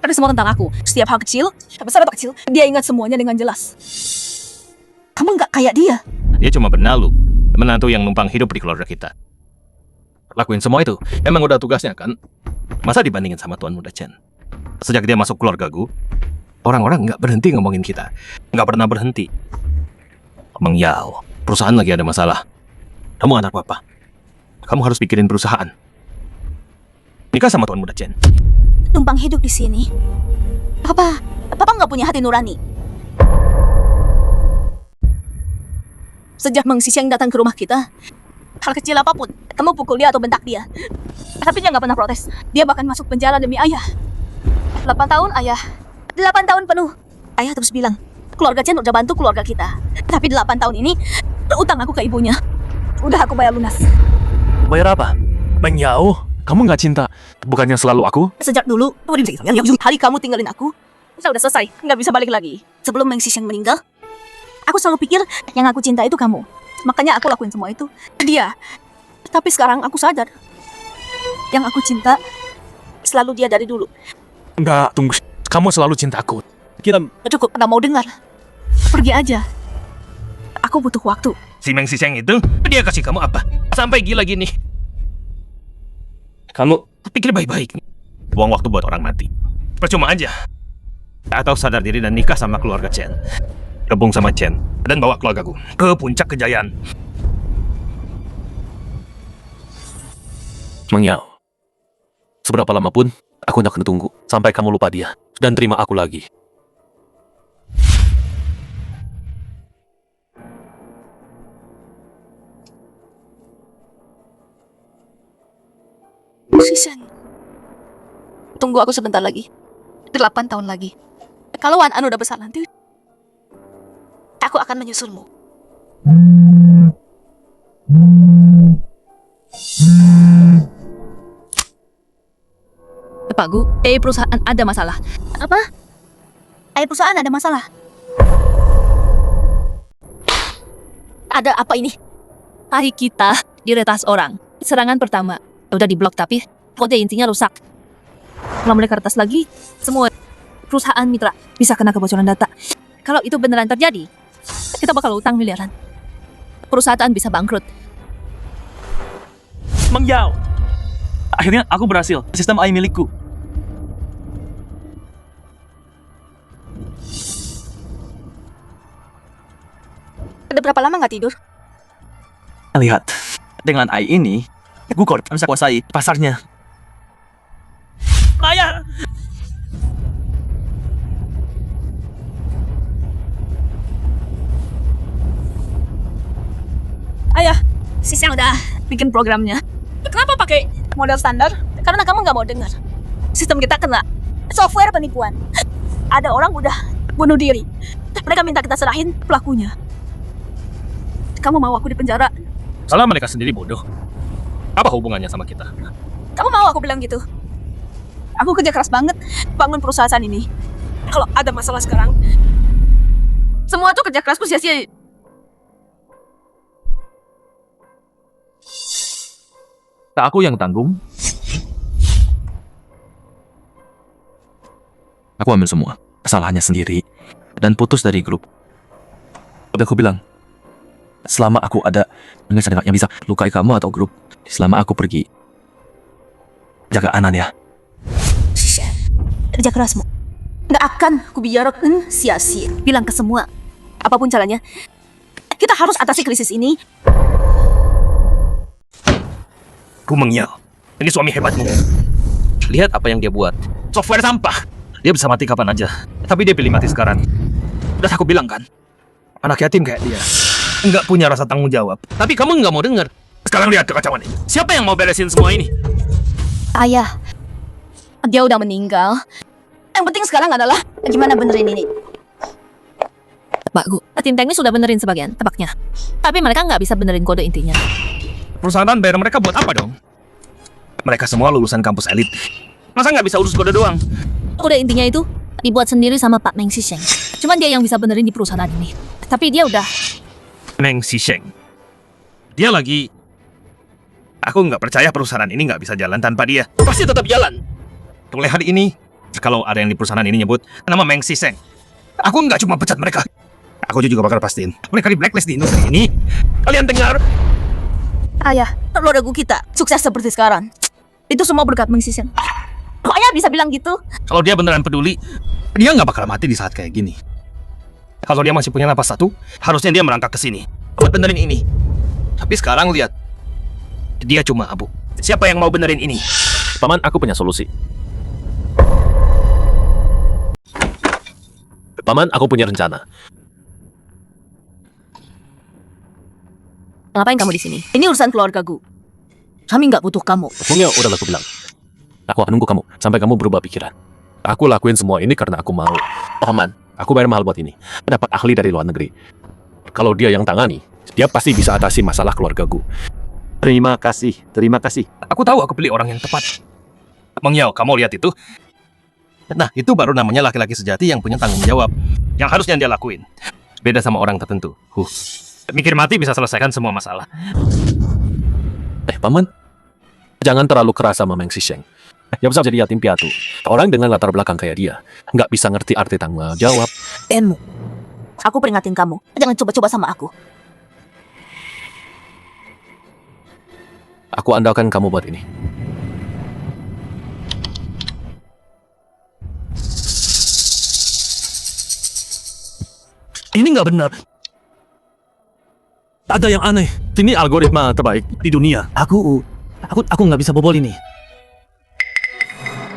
Ada semua tentang aku. Setiap hal kecil, besar atau kecil, dia ingat semuanya dengan jelas. Kamu nggak kayak dia. Dia cuma benalu, menantu yang numpang hidup di keluarga kita. Lakuin semua itu, emang udah tugasnya kan? Masa dibandingin sama Tuan Muda Chen? Sejak dia masuk keluarga gue, orang-orang nggak berhenti ngomongin kita. Nggak pernah berhenti. Meng Yao, perusahaan lagi ada masalah. Kamu anak papa. Kamu harus pikirin perusahaan. Nikah sama Tuan Muda Chen. Numpang hidup di sini. Papa nggak punya hati nurani. Sejak Meng Shisheng datang ke rumah kita, hal kecil apapun, kamu pukul dia atau bentak dia. Tapi dia nggak pernah protes. Dia bahkan masuk penjara demi ayah. 8 tahun ayah. 8 tahun penuh. Ayah terus bilang, keluarga Chen udah bantu keluarga kita. Tapi 8 tahun ini, utang aku ke ibunya. Udah aku bayar lunas. Bayar apa? Meng Yao, kamu nggak cinta? Bukannya selalu aku? Sejak dulu, hari kamu tinggalin aku, udah selesai, nggak bisa balik lagi. Sebelum Meng Shisheng meninggal, aku selalu pikir yang aku cinta itu kamu. Makanya aku lakuin semua itu. Dia. Tapi sekarang aku sadar. Yang aku cinta selalu dia dari dulu. Enggak, tunggu. Kamu selalu cinta aku. Kita... Cukup, nggak mau dengar. Pergi aja. Aku butuh waktu. Si Meng Shisheng itu, dia kasih kamu apa? Sampai gila gini. Kamu pikir baik-baik. Buang waktu buat orang mati. Percuma aja. Atau sadar diri dan nikah sama keluarga Chen. Gabung sama Chen dan bawa keluargaku ke puncak kejayaan. Meng Yao, seberapa lama pun aku akan tunggu sampai kamu lupa dia dan terima aku lagi. Shisheng, tunggu aku sebentar lagi. 8 tahun lagi. Kalau Wan An udah besar nanti, aku akan menyusulmu. Pak Gu, perusahaan ada masalah. Apa? Perusahaan ada masalah. Ada apa ini? Hari kita diretas orang. Serangan pertama udah diblok tapi kode intinya rusak. Kalau mereka retas lagi, semua perusahaan mitra bisa kena kebocoran data. Kalau itu beneran terjadi, kita bakal utang miliaran. Perusahaan bisa bangkrut. Mang Yao. Akhirnya aku berhasil. Sistem AI milikku. Udah berapa lama nggak tidur? Lihat, dengan AI ini, Google bisa kuasai pasarnya. Ayah! Ayah, Sisang udah bikin programnya. Kenapa pakai model standar? Karena kamu nggak mau dengar. Sistem kita kena software penipuan. Ada orang udah bunuh diri. Mereka minta kita serahin pelakunya. Kamu mau aku di penjara? Salah mereka sendiri bodoh. Apa hubungannya sama kita? Kamu mau aku bilang gitu? Aku kerja keras banget bangun perusahaan ini. Kalau ada masalah sekarang, semua tuh kerja kerasku sia-sia. Aku yang tanggung. Aku ambil semua kesalahannya sendiri dan putus dari grup. Udah aku bilang, selama aku ada, nggak ada yang bisa lukai kamu atau grup. Selama aku pergi, jaga Anan ya. Kerja kerasmu nggak akan kubiarkan sia-sia. Bilang ke semua, apapun caranya, kita harus atasi krisis ini. Ku Mengyao, ini suami hebatmu. Lihat apa yang dia buat. Software sampah. Dia bisa mati kapan aja. Tapi dia pilih mati sekarang. Udah aku bilang kan, anak yatim kayak dia nggak punya rasa tanggung jawab. Tapi kamu nggak mau dengar. Sekarang lihat kekacauan ini. Siapa yang mau beresin semua ini? Ayah, dia udah meninggal. Yang penting sekarang adalah gimana benerin ini. Pak Gu, tim teknis sudah benerin sebagian tebaknya. Tapi mereka nggak bisa benerin kode intinya. Perusahaan bayar mereka buat apa dong? Mereka semua lulusan kampus elit. Masa nggak bisa urus kode doang? Kode intinya itu dibuat sendiri sama Pak Meng Sisheng. Cuman dia yang bisa benerin di perusahaan ini. Tapi dia udah... Meng Sisheng. Dia lagi... Aku nggak percaya perusahaan ini nggak bisa jalan tanpa dia. Pasti tetap jalan. Mulai hari ini, kalau ada yang di perusahaan ini nyebut nama Meng Sisheng, aku nggak cuma pecat mereka. Aku juga bakal pastiin mereka di blacklist di industri ini. Kalian dengar? Ayah, keluarga kita sukses seperti sekarang. Itu semua berkat Meng Sisheng. Kok ayah bisa bilang gitu? Kalau dia beneran peduli, dia nggak bakal mati di saat kayak gini. Kalau dia masih punya napas satu, harusnya dia merangkak ke sini buat benerin ini. Tapi sekarang lihat, dia cuma abu. Siapa yang mau benerin ini? Paman, aku punya solusi. Paman, aku punya rencana. Ngapain kamu di sini? Ini urusan keluarga Gu. Kami nggak butuh kamu. Mungkin udah aku bilang. Aku akan nunggu kamu sampai kamu berubah pikiran. Aku lakuin semua ini karena aku mau. Paman, aku bayar mahal buat ini. Dapat ahli dari luar negeri. Kalau dia yang tangani, dia pasti bisa atasi masalah keluarga Gu. Terima kasih, terima kasih. Aku tahu aku pilih orang yang tepat. Mengyao, kamu lihat itu? Nah, itu baru namanya laki-laki sejati yang punya tanggung jawab. Yang harusnya dia lakuin. Beda sama orang tertentu. Mikir mati bisa selesaikan semua masalah. Paman, jangan terlalu keras sama Meng Sisheng. Dia bisa jadi yatim piatu. Orang dengan latar belakang kayak dia nggak bisa ngerti arti tanggung jawab. Tenmu, aku peringatin kamu. Jangan coba-coba sama aku. Aku andalkan kamu buat ini. Ini nggak benar. Ada yang aneh. Ini algoritma terbaik di dunia. Aku nggak bisa bobol ini.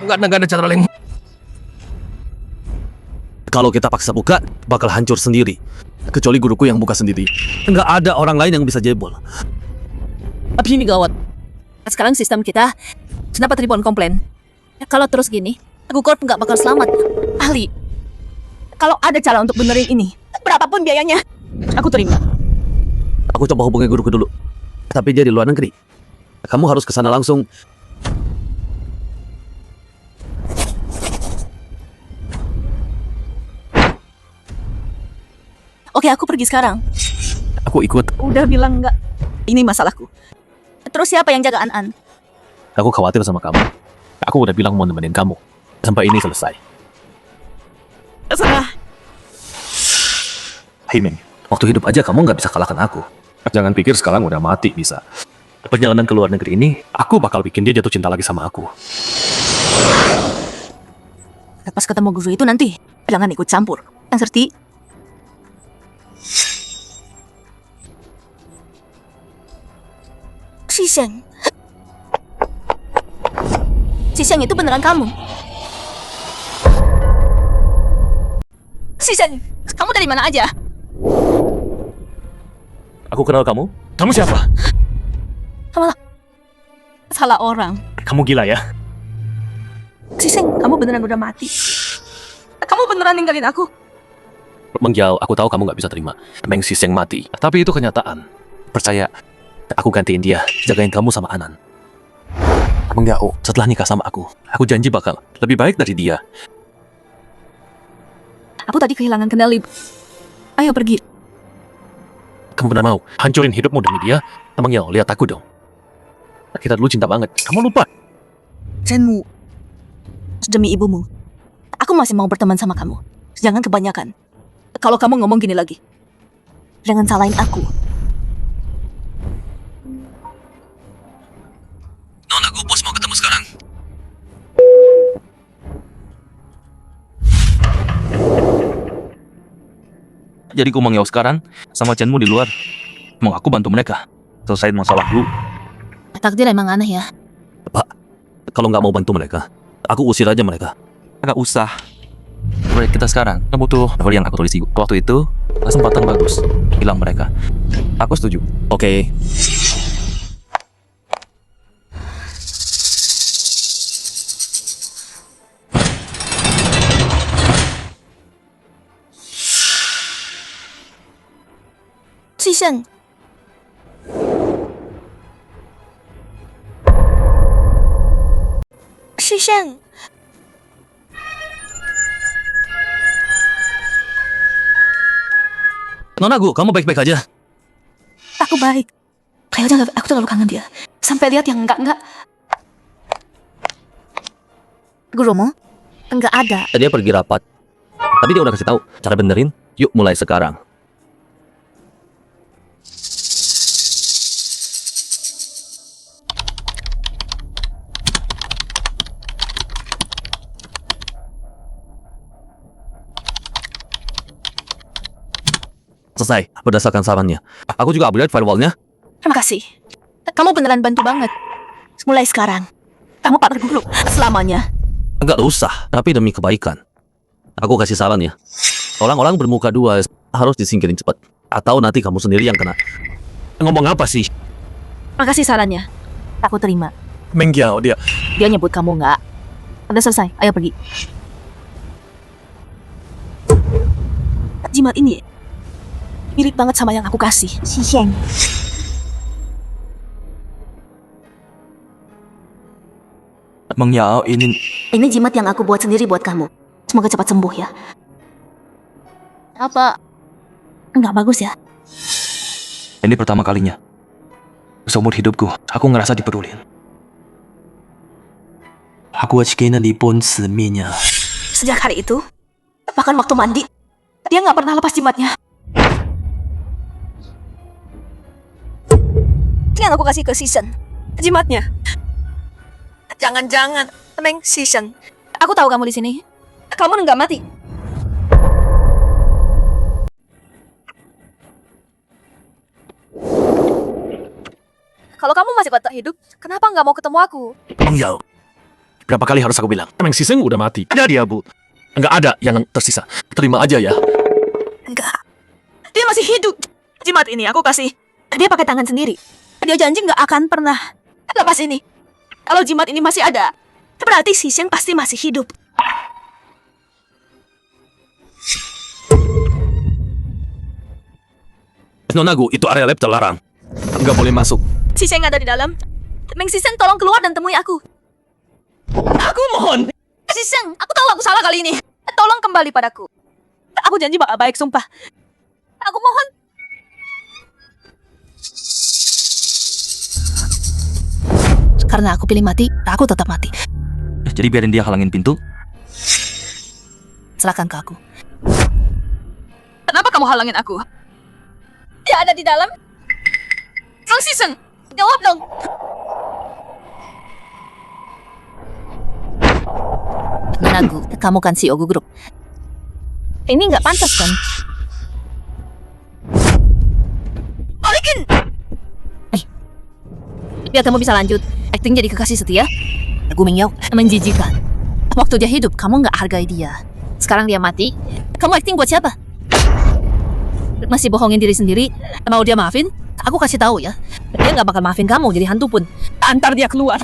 Nggak ada cara lain. Kalau kita paksa buka, bakal hancur sendiri. Kecuali guruku yang buka sendiri. Nggak ada orang lain yang bisa jebol. Tapi ini gawat. Sekarang sistem kita dapat ribuan komplain. Kalau terus gini, Gu Corp nggak bakal selamat. Ahli, kalau ada cara untuk benerin ini, berapapun biayanya, aku terima. Aku coba hubungi guruku dulu. Tapi dia di luar negeri. Kamu harus ke sana langsung. Oke, aku pergi sekarang. Aku ikut. Udah bilang enggak. Ini masalahku. Terus siapa yang jaga An-An? Aku khawatir sama kamu. Aku udah bilang mau nemenin kamu. Sampai ini selesai. Salah. Hei Meng, waktu hidup aja kamu nggak bisa kalahkan aku. Jangan pikir sekarang udah mati bisa. Perjalanan ke luar negeri ini, aku bakal bikin dia jatuh cinta lagi sama aku. Pas ketemu guru itu nanti, jangan ikut campur. Yang serti? Sisheng. Sisheng itu beneran kamu? Sisheng, kamu dari mana aja? Aku kenal kamu. Kamu siapa? Salah orang. Kamu gila ya? Sisheng, kamu beneran udah mati. Kamu beneran ninggalin aku? Mengjauh, aku tahu kamu nggak bisa terima. Meng Sis yang mati. Tapi itu kenyataan. Percaya, aku gantiin dia, jagain kamu sama Anan. Mengjauh, setelah nikah sama aku janji bakal lebih baik dari dia. Aku tadi kehilangan kendali. Ayo pergi. Kamu benar mau hancurin hidupmu demi dia? Mengjauh, lihat aku dong. Kita dulu cinta banget. Kamu lupa? Zenmu. Demi ibumu. Aku masih mau berteman sama kamu. Jangan kebanyakan. Kalau kamu ngomong gini lagi, jangan salahin aku. Non, aku bos mau ketemu sekarang. Jadi ku Mengyao sekarang sama Chenmu di luar. Mau aku bantu mereka selesaiin masalah dulu. Takdir emang aneh ya. Kalau nggak mau bantu mereka, aku usir aja mereka. Agak usah. Proyek kita sekarang kan butuh novel yang aku tulis waktu itu. Kesempatan bagus. Hilang mereka. Aku setuju. Oke. Sisheng. Sisheng. Nona Gu, kamu baik-baik aja? Aku baik. Kayaknya aku terlalu kangen dia. Sampai lihat yang enggak. Gurumu? Enggak ada. Dia pergi rapat. Tapi dia udah kasih tahu cara benerin. Yuk mulai sekarang. Selesai, berdasarkan sarannya. Aku juga upgrade firewallnya. Terima kasih. Kamu beneran bantu banget. Mulai sekarang, kamu partner guru selamanya. Enggak usah, tapi demi kebaikan. Aku kasih saran ya. Orang-orang bermuka dua harus disingkirin cepat. Atau nanti kamu sendiri yang kena. Ngomong apa sih? Terima kasih sarannya. Aku terima. Mengjauh dia. Dia nyebut kamu enggak. Udah selesai, ayo pergi. Jimat ini mirip banget sama yang aku kasih. Sisheng. Mengyao ini Ini jimat yang aku buat sendiri buat kamu. Semoga cepat sembuh ya. Apa? Enggak bagus ya? ini pertama kalinya. Seumur hidupku, aku ngerasa dipedulin. Aku kena dipun seminya. Sejak hari itu, bahkan waktu mandi, dia nggak pernah lepas jimatnya. Ini yang aku kasih ke Season. Jimatnya. Jangan-jangan, Meng Season. Aku tahu kamu di sini. Kamu nggak mati. Kalau kamu masih patah hidup, kenapa nggak mau ketemu aku? Mengjauh. Berapa kali harus aku bilang? Meng Siseng udah mati. Ada dia, Bu. Enggak ada yang tersisa. Terima aja ya. Enggak. Dia masih hidup. Jimat ini aku kasih. Dia pakai tangan sendiri. Dia janji nggak akan pernah lepas ini. Kalau jimat ini masih ada, berarti Sisheng pasti masih hidup. Nonagu, itu area lab terlarang. Nggak boleh masuk. Siseng ada di dalam. Meng Siseng, tolong keluar dan temui aku. Aku mohon. Siseng, aku tahu aku salah kali ini. Tolong kembali padaku. Aku janji bakal baik, sumpah. Aku mohon. Karena aku pilih mati, aku tetap mati. Jadi biarin dia halangin pintu. Serahkan ke aku. Kenapa kamu halangin aku? Dia ada di dalam. Meng Siseng, jawab dong. Nonagu, kamu kan CEO grup. Ini nggak pantas kan? Balikin! Biar kamu bisa lanjut acting jadi kekasih setia. Gu Mingyao menjijikan. Waktu dia hidup, kamu nggak hargai dia. Sekarang dia mati, kamu acting buat siapa? Masih bohongin diri sendiri. Mau dia maafin? Aku kasih tahu ya, dia nggak bakal maafin kamu jadi hantu pun. Antar dia keluar.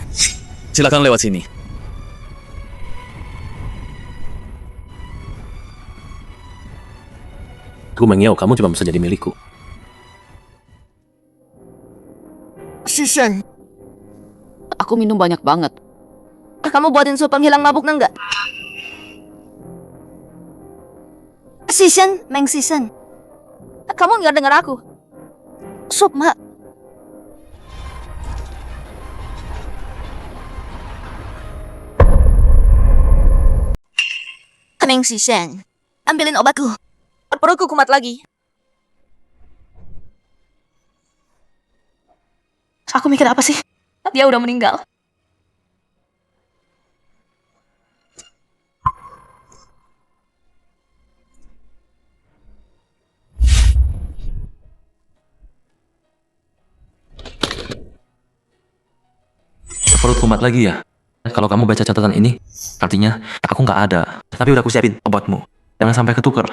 Silakan lewat sini. Gu Mengyao, kamu cuma bisa jadi milikku. Siseng, Aku minum banyak banget. Kamu buatin sup penghilang mabuknya nggak? Siseng, Meng Siseng. Kamu nggak dengar aku? Sup, Mak. Meng Siseng, ambilin obatku. Perutku kumat lagi. Aku mikir apa sih? Dia udah meninggal. Perut kumat lagi ya? Kalau kamu baca catatan ini, artinya aku nggak ada. Tapi udah aku siapin obatmu. Jangan sampai ketukar.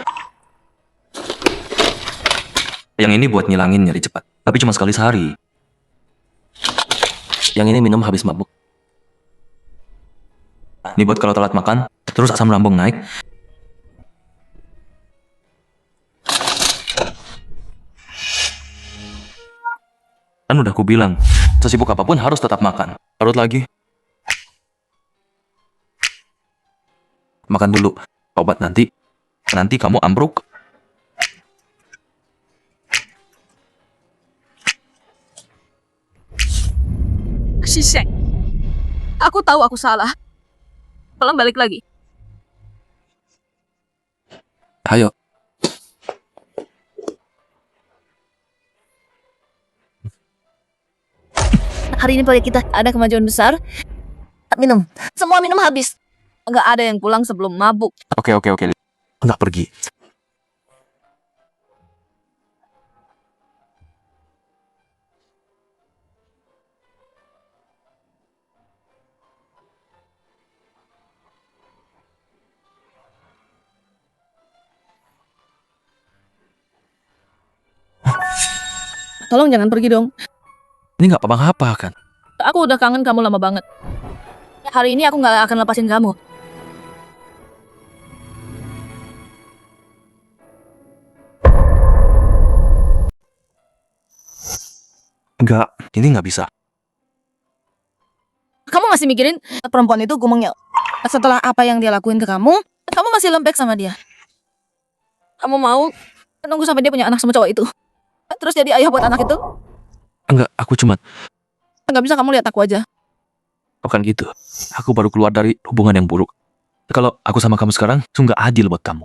Yang ini buat ngilangin nyeri cepat. Tapi cuma sekali sehari. Yang ini minum habis mabuk. Ini buat kalau telat makan, terus asam lambung naik. Kan udah aku bilang, sesibuk apapun harus tetap makan. Larut lagi. Makan dulu. Obat nanti kamu ambruk. Siseng. Aku tahu aku salah. Tolong balik lagi. Ayo. Hari ini proyek kita ada kemajuan besar. Minum. Semua minum habis. Nggak ada yang pulang sebelum mabuk. Oke. Nggak pergi. Tolong jangan pergi dong. Ini nggak apa-apa kan? Aku udah kangen kamu lama banget. Hari ini aku nggak akan lepasin kamu. Nggak, ini nggak bisa. Kamu masih mikirin perempuan itu Gu Mengyao. Setelah apa yang dia lakuin ke kamu masih lembek sama dia. Kamu mau nunggu sampai dia punya anak sama cowok itu? Terus jadi ayah buat anak itu? Enggak, aku cuma Nggak bisa, kamu lihat aku aja. bukan gitu. Aku baru keluar dari hubungan yang buruk. Kalau aku sama kamu sekarang, itu nggak adil buat kamu.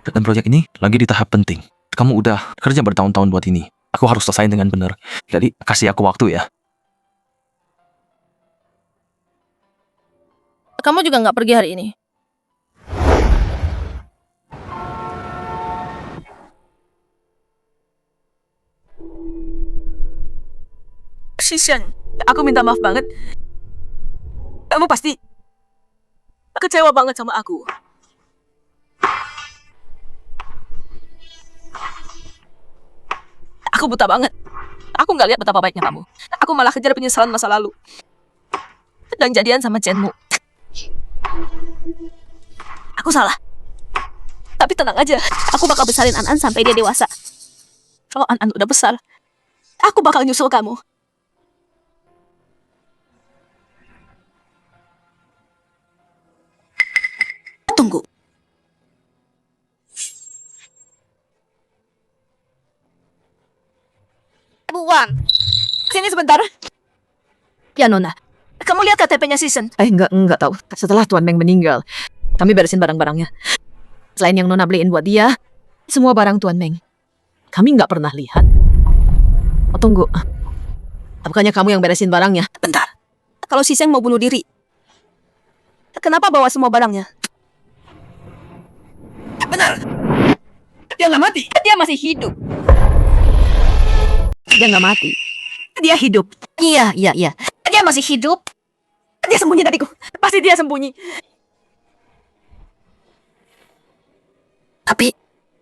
Dan proyek ini lagi di tahap penting. Kamu udah kerja bertahun-tahun buat ini. Aku harus selesai dengan benar. Jadi kasih aku waktu ya. Kamu juga nggak pergi hari ini. Shishan, aku minta maaf banget. Kamu pasti kecewa banget sama aku. Aku buta banget. Aku nggak lihat betapa baiknya kamu. Aku malah kejar penyesalan masa lalu. Dan jadian sama Chenmu. Aku salah. Tapi tenang aja. Aku bakal besarin An-An sampai dia dewasa. Kalau An udah besar, aku bakal nyusul kamu. Tunggu. Buan, sini sebentar. Ya, Nona. Kamu lihat KTP-nya Season? Enggak tahu. Setelah Tuan Meng meninggal, kami beresin barang-barangnya. Selain yang Nona beliin buat dia, semua barang Tuan Meng. Kami nggak pernah lihat. Oh, tunggu. Bukannya kamu yang beresin barangnya? Bentar. Kalau Season mau bunuh diri, kenapa bawa semua barangnya? Benar. Dia nggak mati. Dia masih hidup. Dia nggak mati. Dia hidup. Iya. Dia masih hidup. Dia sembunyi dariku. Pasti dia sembunyi. Tapi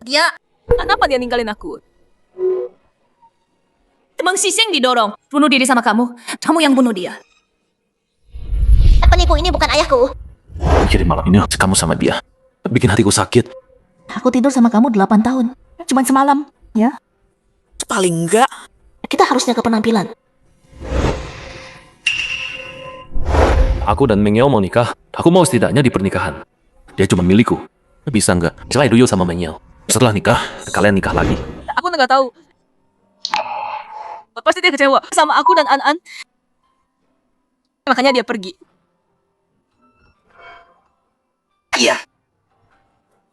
dia, kenapa dia ninggalin aku? Emang Siseng didorong bunuh diri sama kamu. Kamu yang bunuh dia. Penipu ini bukan ayahku. Jadi malam ini kamu sama dia bikin hatiku sakit. Aku tidur sama kamu 8 tahun. Cuman semalam, ya. Paling enggak. Kita harus jaga penampilan. Aku dan Meng Yao mau nikah. Aku mau setidaknya di pernikahan. Dia cuma milikku. Bisa nggak? Cerai dulu sama Meng Yao. Setelah nikah, kalian nikah lagi. Aku nggak tahu. Pasti dia kecewa sama aku dan An. Makanya dia pergi. Iya.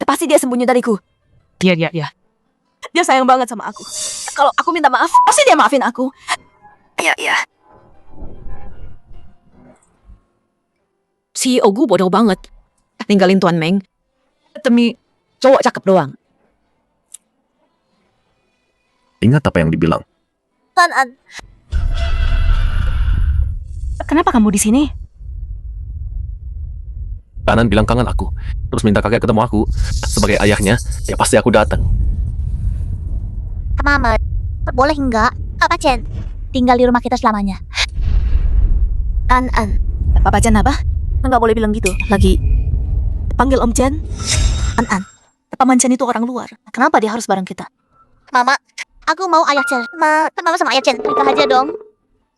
Pasti dia sembunyi dariku. Iya. Dia sayang banget sama aku. Kalau aku minta maaf, pasti dia maafin aku. Iya. CEO gue bodoh banget. Ninggalin Tuan Meng demi cowok cakep doang. Ingat apa yang dibilang? An. Kenapa kamu di sini? Kanan bilang kangen aku. Terus minta kakek ketemu aku. Sebagai ayahnya, ya pasti aku datang. Mama, boleh enggak? Papa Chen, tinggal di rumah kita selamanya. An. Papa Chen apa? Nggak boleh bilang gitu. Lagi panggil Om Chen. An. Paman Chen itu orang luar. Kenapa dia harus bareng kita? Mama, aku mau ayah Chen. Mama sama ayah Chen, nikah aja dong.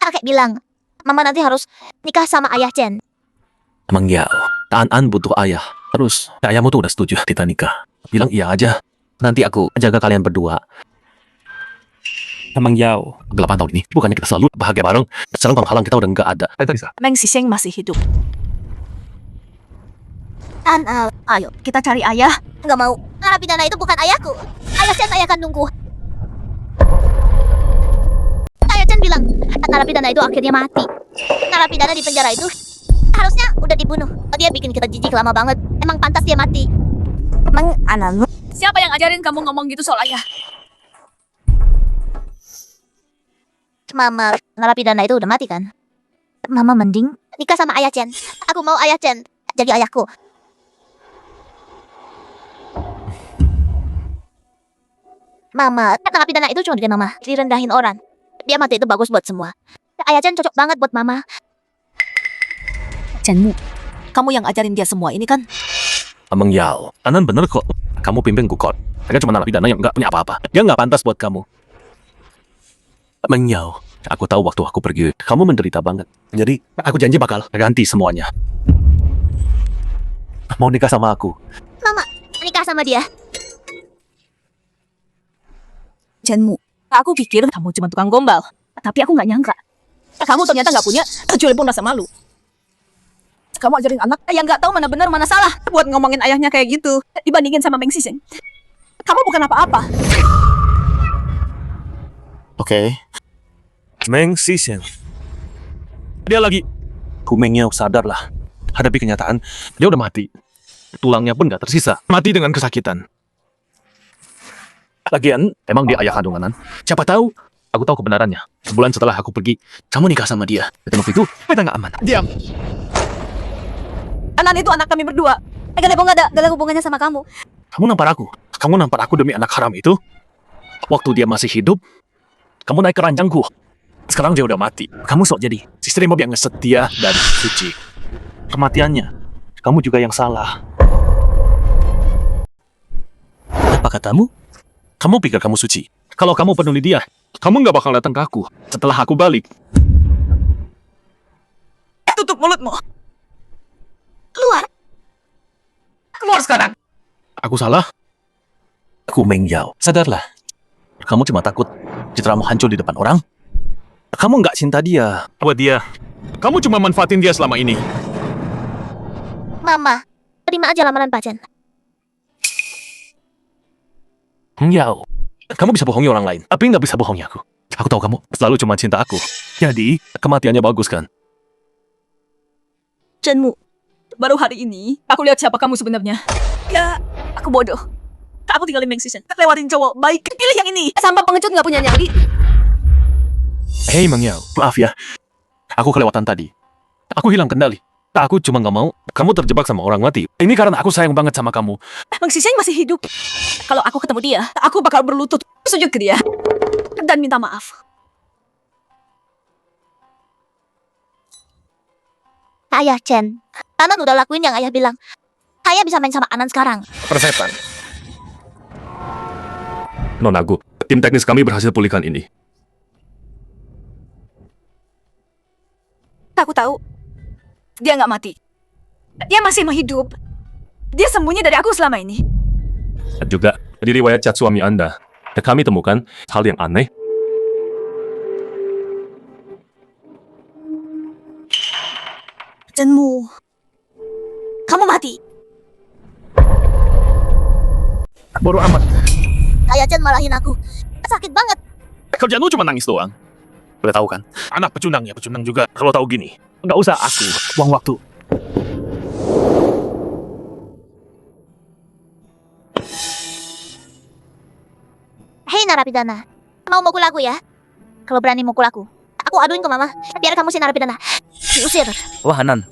Kakek bilang, Mama nanti harus nikah sama ayah Chen. Meng Yao, An butuh ayah. Terus, ayahmu tuh udah setuju kita nikah. Bilang iya aja. Nanti aku jaga kalian berdua. Meng Yao, 8 tahun ini, bukannya kita selalu bahagia bareng. Sekarang penghalang kita udah nggak ada. Meng Siseng masih hidup. An, ayo, kita cari ayah. Nggak mau. Narapidana itu bukan ayahku. Ayah Chen ayah kandungku. Ayah Chen bilang, narapidana itu akhirnya mati. Narapidana di penjara itu harusnya udah dibunuh. Dia bikin kita jijik lama banget. Emang pantas dia mati. Emang anak. Siapa yang ajarin kamu ngomong gitu soal ayah? Mama, narapidana itu udah mati kan? Mama mending nikah sama ayah Chen. Aku mau ayah Chen jadi ayahku. Mama, narapidana itu cuma bikin Mama direndahin orang. Dia mati itu bagus buat semua. Ayah Chen cocok banget buat Mama. Chenmu, kamu yang ajarin dia semua ini kan? Meng Yao, Anan bener kok. Kamu pimpin kok. Mereka cuma narapidana yang nggak punya apa-apa. Dia nggak pantas buat kamu. Meng Yao, aku tahu waktu aku pergi, kamu menderita banget. Jadi, aku janji bakal ganti semuanya. Mau nikah sama aku? Mama, nikah sama dia. Chenmu, aku pikir kamu cuma tukang gombal. Tapi aku nggak nyangka. Kamu ternyata nggak punya kecuali pun rasa malu. Kamu ajarin anak yang nggak tahu mana benar mana salah buat ngomongin ayahnya kayak gitu dibandingin sama Meng Siseng. Kamu bukan apa-apa. Oke. Meng Siseng. Dia lagi. Meng Yao sadarlah. Hadapi kenyataan, dia udah mati. Tulangnya pun gak tersisa. Mati dengan kesakitan. Lagian, emang dia ayah kandungan. Siapa tahu? Aku tahu kebenarannya. Sebulan setelah aku pergi, kamu nikah sama dia. Dan waktu itu, kita gak aman. Diam. Anan itu anak kami berdua. Gak ada hubungannya sama kamu. Kamu nampar aku. Kamu nampar aku demi anak haram itu. Waktu dia masih hidup, kamu naik ke ranjangku. Sekarang dia udah mati. Kamu sok jadi istri mob yang setia dan suci. Kematiannya, kamu juga yang salah. Apa katamu? Kamu pikir kamu suci? Kalau kamu peduli dia, kamu nggak bakal datang ke aku setelah aku balik. Tutup mulutmu. Keluar. Keluar sekarang. Aku salah? Aku Meng Yao. Sadarlah. Kamu cuma takut citramu hancur di depan orang? Kamu nggak cinta dia. Buat dia. Kamu cuma manfaatin dia selama ini. Mama, terima aja lamaran Pak Chen. Meng Yao. Kamu bisa bohongi orang lain, tapi nggak bisa bohongi aku. Aku tahu kamu selalu cuma cinta aku. Jadi, kematiannya bagus kan? Chenmu, baru hari ini aku lihat siapa kamu sebenarnya. Ya, aku bodoh. Aku tinggalin Meng Sishen. Lewatin cowok baik. Pilih yang ini. Sampah pengecut nggak punya nyali. Hei Meng Yao, maaf ya. Aku kelewatan tadi. Aku hilang kendali. Aku cuma nggak mau kamu terjebak sama orang mati. Ini karena aku sayang banget sama kamu. Meng Sishen masih hidup. Kalau aku ketemu dia, aku bakal berlutut sujud ke dia dan minta maaf. Ayah Chen, Anan udah lakuin yang ayah bilang. Saya bisa main sama Anan sekarang. Persetan. Nona Gu, tim teknis kami berhasil pulihkan ini. Aku tahu. Dia nggak mati. Dia masih mau hidup. Dia sembunyi dari aku selama ini. Dan juga di riwayat chat suami Anda, kami temukan hal yang aneh. Chenmu, kamu mati. Bodoh amat. Ayah Chen marahin aku. Sakit banget. Kerjaan lu cuma nangis doang. Udah tahu kan? Anak pecundang ya, pecundang juga. Kalau tahu gini, nggak usah aku buang waktu. Hei narapidana, mau mukul aku ya? Kalau berani mukul aku aduin ke mama. Biar kamu si narapidana diusir. Wah Hanan,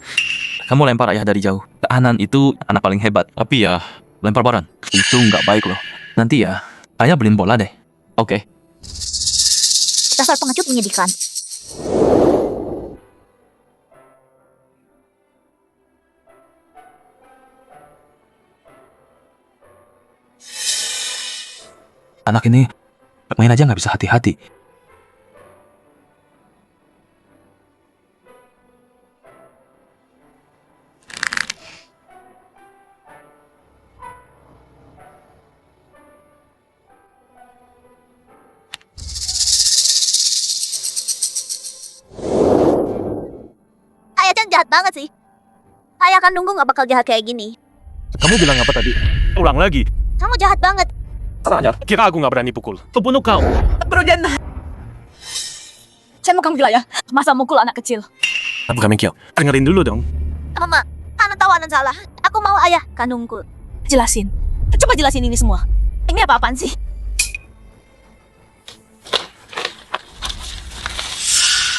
kamu lempar ayah dari jauh. Hanan itu anak paling hebat. Tapi ya, lempar barang itu nggak baik loh. Nanti ya, ayah beliin bola deh. Oke. Dasar pengecut menyedihkan. Anak ini main aja nggak bisa hati-hati. Ayah Chen jahat banget sih. Ayah kan nunggu nggak bakal jahat kayak gini. Kamu bilang apa tadi? Ulang lagi. Kamu jahat banget. Kira aku nggak berani pukul. Tuh bunuh kau. Bro Jen. Chenmu kamu gila ya? Masa mukul anak kecil? Bukan Meng Yao. Dengerin dulu dong. Mama, Anan tahu Anan salah. Aku mau ayah kandungku. Jelasin. Coba jelasin ini semua. Ini apa-apaan sih?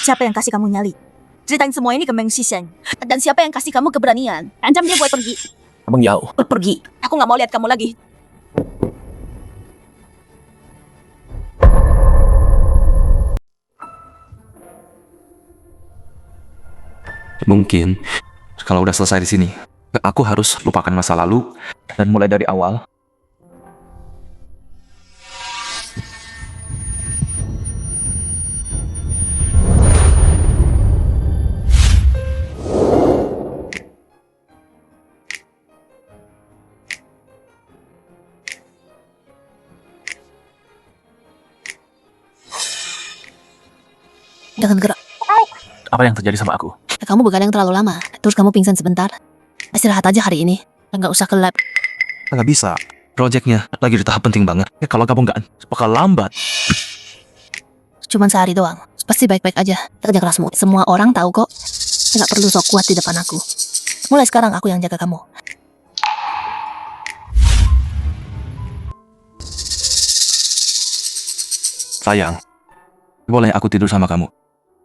Siapa yang kasih kamu nyali? Ceritain semua ini ke Meng Sishen. Dan siapa yang kasih kamu keberanian? Ancam dia buat pergi. Meng Yao. Pergi. Aku nggak mau lihat kamu lagi. Mungkin kalau udah selesai di sini, aku harus lupakan masa lalu dan mulai dari awal. Jangan gerak. Apa yang terjadi sama aku? Kamu begadang terlalu lama. Terus kamu pingsan sebentar. Istirahat aja hari ini. Nggak usah ke lab. Nggak bisa. Proyeknya lagi di tahap penting banget. Kalau kamu nggak, bakal lambat. Cuman sehari doang. Pasti baik-baik aja. Kerja kerasmu. Semua orang tahu kok. Nggak perlu sok kuat di depan aku. Mulai sekarang aku yang jaga kamu. Sayang, boleh aku tidur sama kamu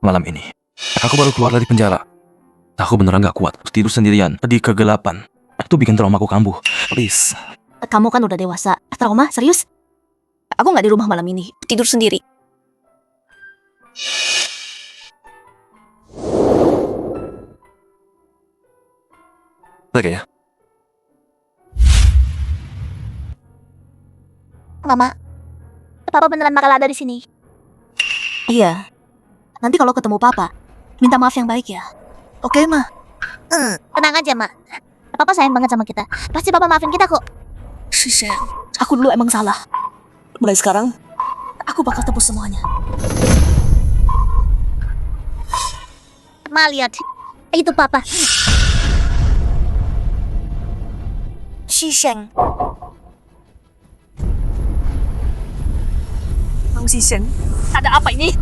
malam ini? Aku baru keluar dari penjara. Aku beneran gak kuat tidur sendirian di kegelapan. Itu bikin traumaku kambuh. Please. Kamu kan udah dewasa. Trauma? Serius? Aku nggak di rumah malam ini. Tidur sendiri. Oke ya. Mama, Papa beneran bakal ada di sini. Iya. Nanti kalau ketemu Papa, minta maaf yang baik ya. Oke, Ma. Tenang aja, Mak. Papa sayang banget sama kita. Pasti Papa maafin kita kok. Shisha, aku dulu emang salah. Mulai sekarang, aku bakal tebus semuanya. Ma, lihat. Itu Papa. Shisheng. Mang Sisheng, ada apa ini?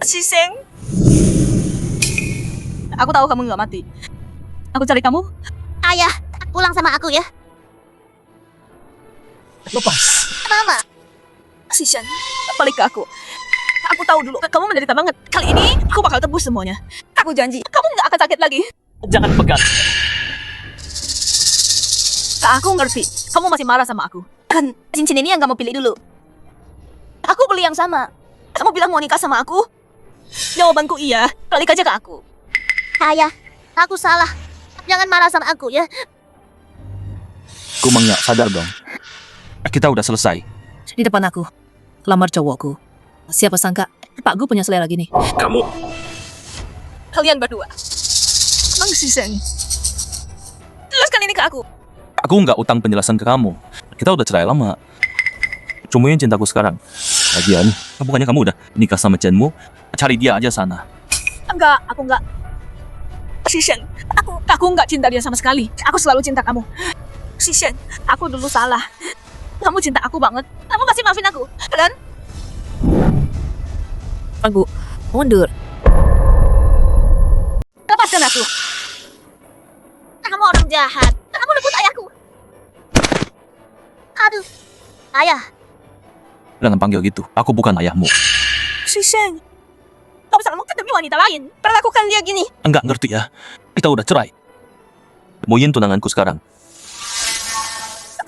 Sisheng. Aku tahu kamu nggak mati. Aku cari kamu. Ayah, pulang sama aku ya. Lepas. Mama. Sisheng, balik ke aku. Aku tahu dulu, kamu menderita banget. Kali ini, aku bakal tebus semuanya. Aku janji, kamu nggak akan sakit lagi. Jangan pegat. Aku ngerti, kamu masih marah sama aku. Kan, cincin ini yang kamu pilih dulu. Aku beli yang sama. Kamu bilang mau nikah sama aku? Jawabanku iya, balik aja ke aku. Ayah, aku salah. Jangan marah sama aku ya. Kumangnya, sadar dong. Kita udah selesai. Di depan aku, lamar cowokku. Siapa sangka Pak Gu punya selera gini. Kamu. Kalian berdua. Mang Sisheng. Jelaskan ini ke aku. Aku nggak utang penjelasan ke kamu. Kita udah cerai lama. Cumuin cintaku sekarang. Lagian, bukannya kamu udah nikah sama Chenmu? Cari dia aja sana. Enggak, aku enggak. Sisheng, aku enggak cinta dia sama sekali. Aku selalu cinta kamu. Sisheng, aku dulu salah. Kamu cinta aku banget. Kamu pasti maafin aku, kan? Pak Gu, mundur. Lepaskan aku. Kamu orang jahat. Kamu rebut ayahku. Aduh. Ayah, Jangan panggil gitu. Aku bukan ayahmu. Sisheng, kamu selalu demi wanita lain. Perlakukan dia gini. Enggak ngerti ya. Kita udah cerai. Muin tunanganku sekarang.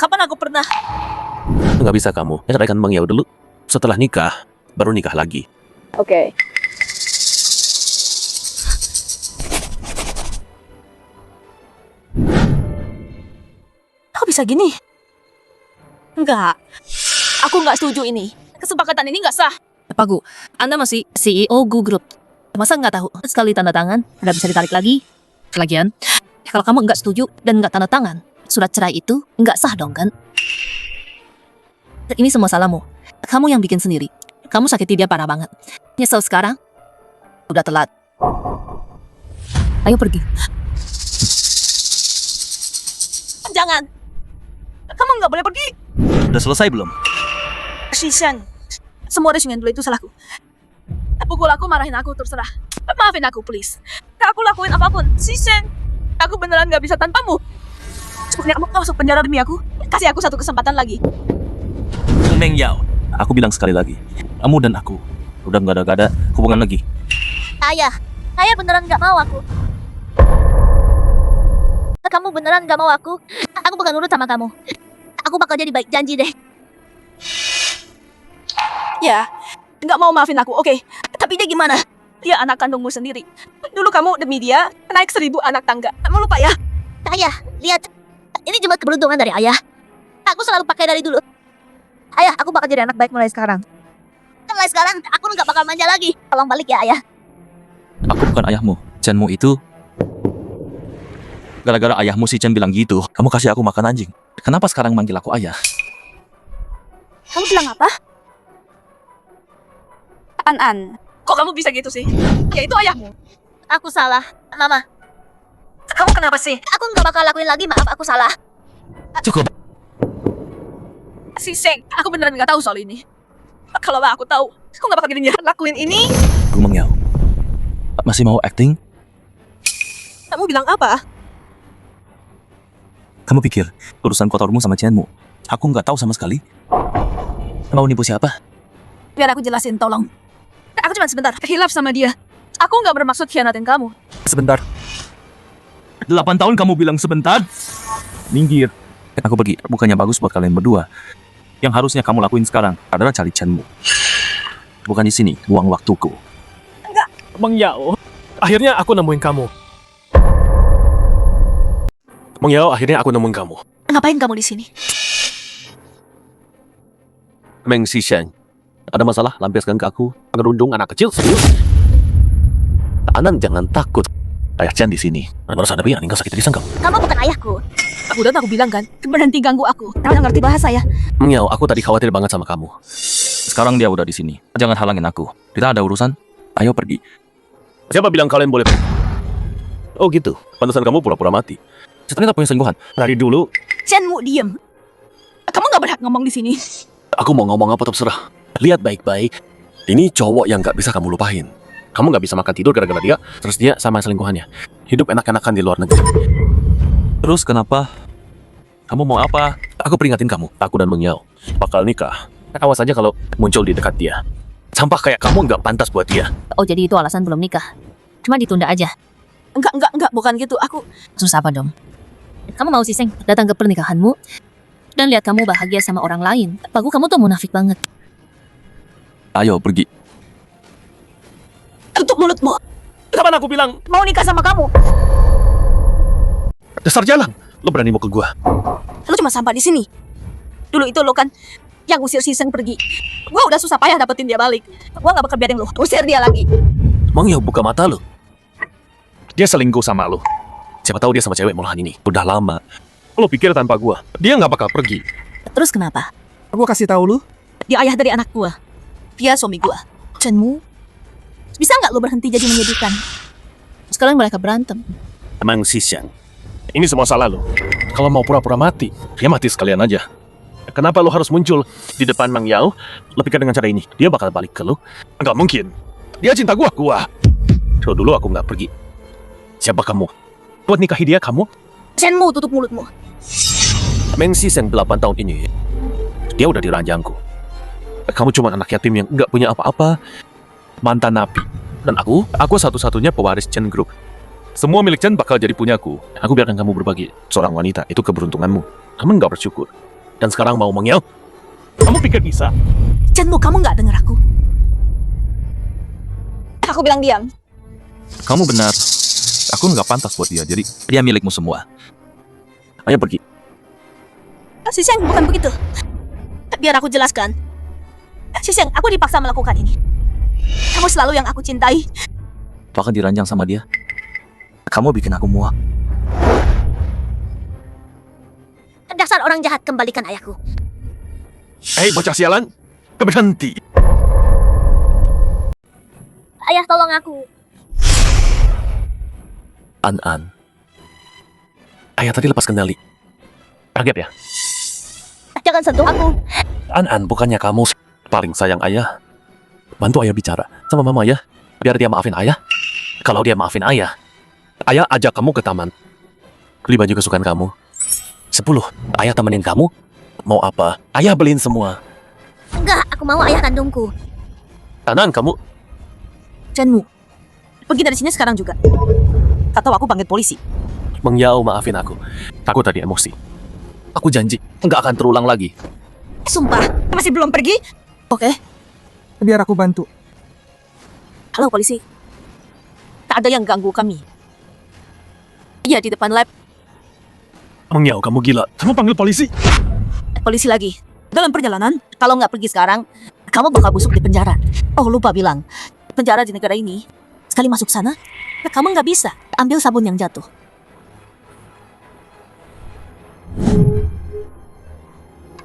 Kapan aku pernah? Nggak bisa kamu. Ceraikan Bang Yao dulu. Setelah nikah, baru nikah lagi. Oke. Kok bisa gini? Enggak. Aku nggak setuju ini. Kesepakatan ini nggak sah. Pak Gu, Anda masih CEO Gu Group. Masa nggak tahu? Sekali tanda tangan, nggak bisa ditarik lagi. Lagian, kalau kamu nggak setuju dan nggak tanda tangan, surat cerai itu nggak sah dong kan? Ini semua salahmu. Kamu yang bikin sendiri. Kamu sakiti dia parah banget. Nyesel sekarang? Udah telat. Ayo pergi. Jangan. Kamu nggak boleh pergi. Udah selesai belum? Shishan, semua resingen dulu itu salahku. Pukul aku, marahin aku, terserah. Maafin aku, please. Aku lakuin apapun. Shishan, aku beneran nggak bisa tanpamu. Cukupnya kamu masuk penjara demi aku. Kasih aku satu kesempatan lagi. Meng Yao. Aku bilang sekali lagi. Kamu dan aku udah nggak ada hubungan lagi. ayah. Ayah beneran gak mau aku. Kamu beneran gak mau aku? Aku bakal nurut sama kamu. Aku bakal jadi baik, janji deh. Ya, nggak mau maafin aku, oke. Tapi dia gimana? Dia anak kandungmu sendiri. Dulu kamu demi dia naik 1000 anak tangga. Kamu lupa ya? Ayah, lihat. Ini cuma keberuntungan dari ayah. Aku selalu pakai dari dulu. Ayah, aku bakal jadi anak baik mulai sekarang. Mulai sekarang, aku nggak bakal manja lagi. Tolong balik ya, ayah. Aku bukan ayahmu. Chenmu itu... Gara-gara ayahmu si Chen bilang gitu, kamu kasih aku makan anjing. Kenapa sekarang manggil aku ayah? Kamu bilang apa? An. Kok kamu bisa gitu sih? Ya itu ayahmu. Aku salah, Mama. Kamu kenapa sih? Aku nggak bakal lakuin lagi, maaf, aku salah. Cukup. Si Seng, aku beneran nggak tahu soal ini. Kalau aku tahu, aku nggak bakal gini lakuin ini. Gumeng Yao. Masih mau acting? Kamu bilang apa? Kamu pikir urusan kotormu sama Chenmu? Aku nggak tahu sama sekali. Mau nipu siapa? Biar aku jelasin, tolong. Aku cuma sebentar hilaf sama dia. Aku nggak bermaksud khianatin kamu. Sebentar. 8 tahun kamu bilang sebentar? Minggir. Aku pergi. Bukannya bagus buat kalian berdua. Yang harusnya kamu lakuin sekarang adalah cari Chenmu. Bukan di sini, buang waktuku. Bang Yao, akhirnya aku nemuin kamu. Bang Yao, akhirnya aku nemuin kamu. Ngapain kamu di sini? Meng Xisheng, ada masalah lampiaskan ke aku. Pengerundung anak kecil serius. Anan jangan takut. Ayah Chen di sini. Baru sadar ya, tinggal sakit di sangkap. Kamu bukan ayahku. Udah aku bilang kan, berhenti ganggu aku. Kamu nggak ngerti bahasa ya? Mengyao, aku tadi khawatir banget sama kamu. Sekarang dia udah di sini. Jangan halangin aku. Kita ada urusan. Ayo pergi. Siapa bilang kalian boleh pergi? Oh gitu, pantasan kamu pura-pura mati. Ternyata punya selingkuhan. Dari dulu, Chenmu diem. Kamu nggak berhak ngomong di sini. aku mau ngomong apa terserah. Lihat baik-baik, ini cowok yang gak bisa kamu lupain. Kamu gak bisa makan tidur gara-gara dia, terus dia sama selingkuhannya. Hidup enak-enakan di luar negeri. Terus kenapa? Kamu mau apa? Aku peringatin kamu, aku dan Mengyao bakal nikah. Awas aja kalau muncul di dekat dia. Sampah kayak kamu gak pantas buat dia. Oh, jadi itu alasan belum nikah. Cuma ditunda aja. Enggak, bukan gitu. Aku Susah apa dong? Kamu mau sih, Seng, datang ke pernikahanmu dan lihat kamu bahagia sama orang lain. Bagus, kamu tuh munafik banget. Ayo pergi. tutup mulutmu. Kapan aku bilang Mau nikah sama kamu. dasar jalan? Lo berani mau ke gua? Lu cuma sampah di sini. Dulu itu lo kan yang usir si Seng pergi. Gua udah susah payah dapetin dia balik. Gua gak bakal biarin lo usir dia lagi. Mengyao, buka mata lo. Dia selingkuh sama lo. Siapa tahu dia sama cewek murahan ini. Udah lama. Lo pikir tanpa gua, dia nggak bakal pergi. Terus kenapa? Gua kasih tahu lu. Dia ayah dari anak gua. Dia suami gua. Chenmu, Bisa nggak lo berhenti jadi menyedihkan? Sekarang mereka berantem. Emang Xisheng, ini semua salah lo. Kalau mau pura-pura mati, ya mati sekalian aja. Kenapa lo harus muncul di depan Mang Yao? Lo pikir dengan cara ini, dia bakal balik ke lo? Nggak mungkin. Dia cinta gua. Tuh dulu aku nggak pergi. Siapa kamu? Buat nikahi dia kamu? Chenmu, tutup mulutmu. Meng Xisheng 8 tahun ini, dia udah diranjangku. Kamu cuma anak yatim yang nggak punya apa-apa, mantan napi. Dan aku satu-satunya pewaris Chen Group. Semua milik Chen bakal jadi punyaku. Aku biarkan kamu berbagi. Seorang wanita, itu keberuntunganmu. Kamu nggak bersyukur. Dan sekarang mau mengyau? Kamu pikir bisa? Chenmu, kamu nggak denger aku. Aku bilang diam. Kamu benar. Aku nggak pantas buat dia. Jadi dia milikmu semua. Ayo pergi. Si Seng, bukan begitu. Biar aku jelaskan. Si Seng, aku dipaksa melakukan ini. Kamu selalu yang aku cintai. Bahkan diranjang sama dia. Kamu bikin aku muak. Dasar orang jahat, kembalikan ayahku. Hei bocah sialan, berhenti. Ayah, tolong aku. An. Ayah tadi lepas kendali. Kaget ya? Jangan sentuh aku. An, bukannya kamu paling sayang ayah? Bantu ayah bicara sama mama ya, biar dia maafin ayah. Kalau dia maafin ayah ajak kamu ke taman. Beli baju kesukaan kamu. 10, ayah temenin kamu. Mau apa? Ayah beliin semua. Enggak, aku mau ayah kandungku. An, kamu Chenmu, pergi dari sini sekarang juga. Atau aku panggil polisi. Mengyau, maafin aku. Aku tadi emosi. Aku janji nggak akan terulang lagi. Sumpah, masih belum pergi? Oke. Biar aku bantu. Halo polisi. Tak ada yang ganggu kami. Iya, di depan lab. Mengyau, kamu gila. Kamu panggil polisi. Polisi lagi. Dalam perjalanan, kalau nggak pergi sekarang, kamu bakal busuk di penjara. Oh, lupa bilang. Penjara di negara ini, sekali masuk sana, kamu nggak bisa ambil sabun yang jatuh.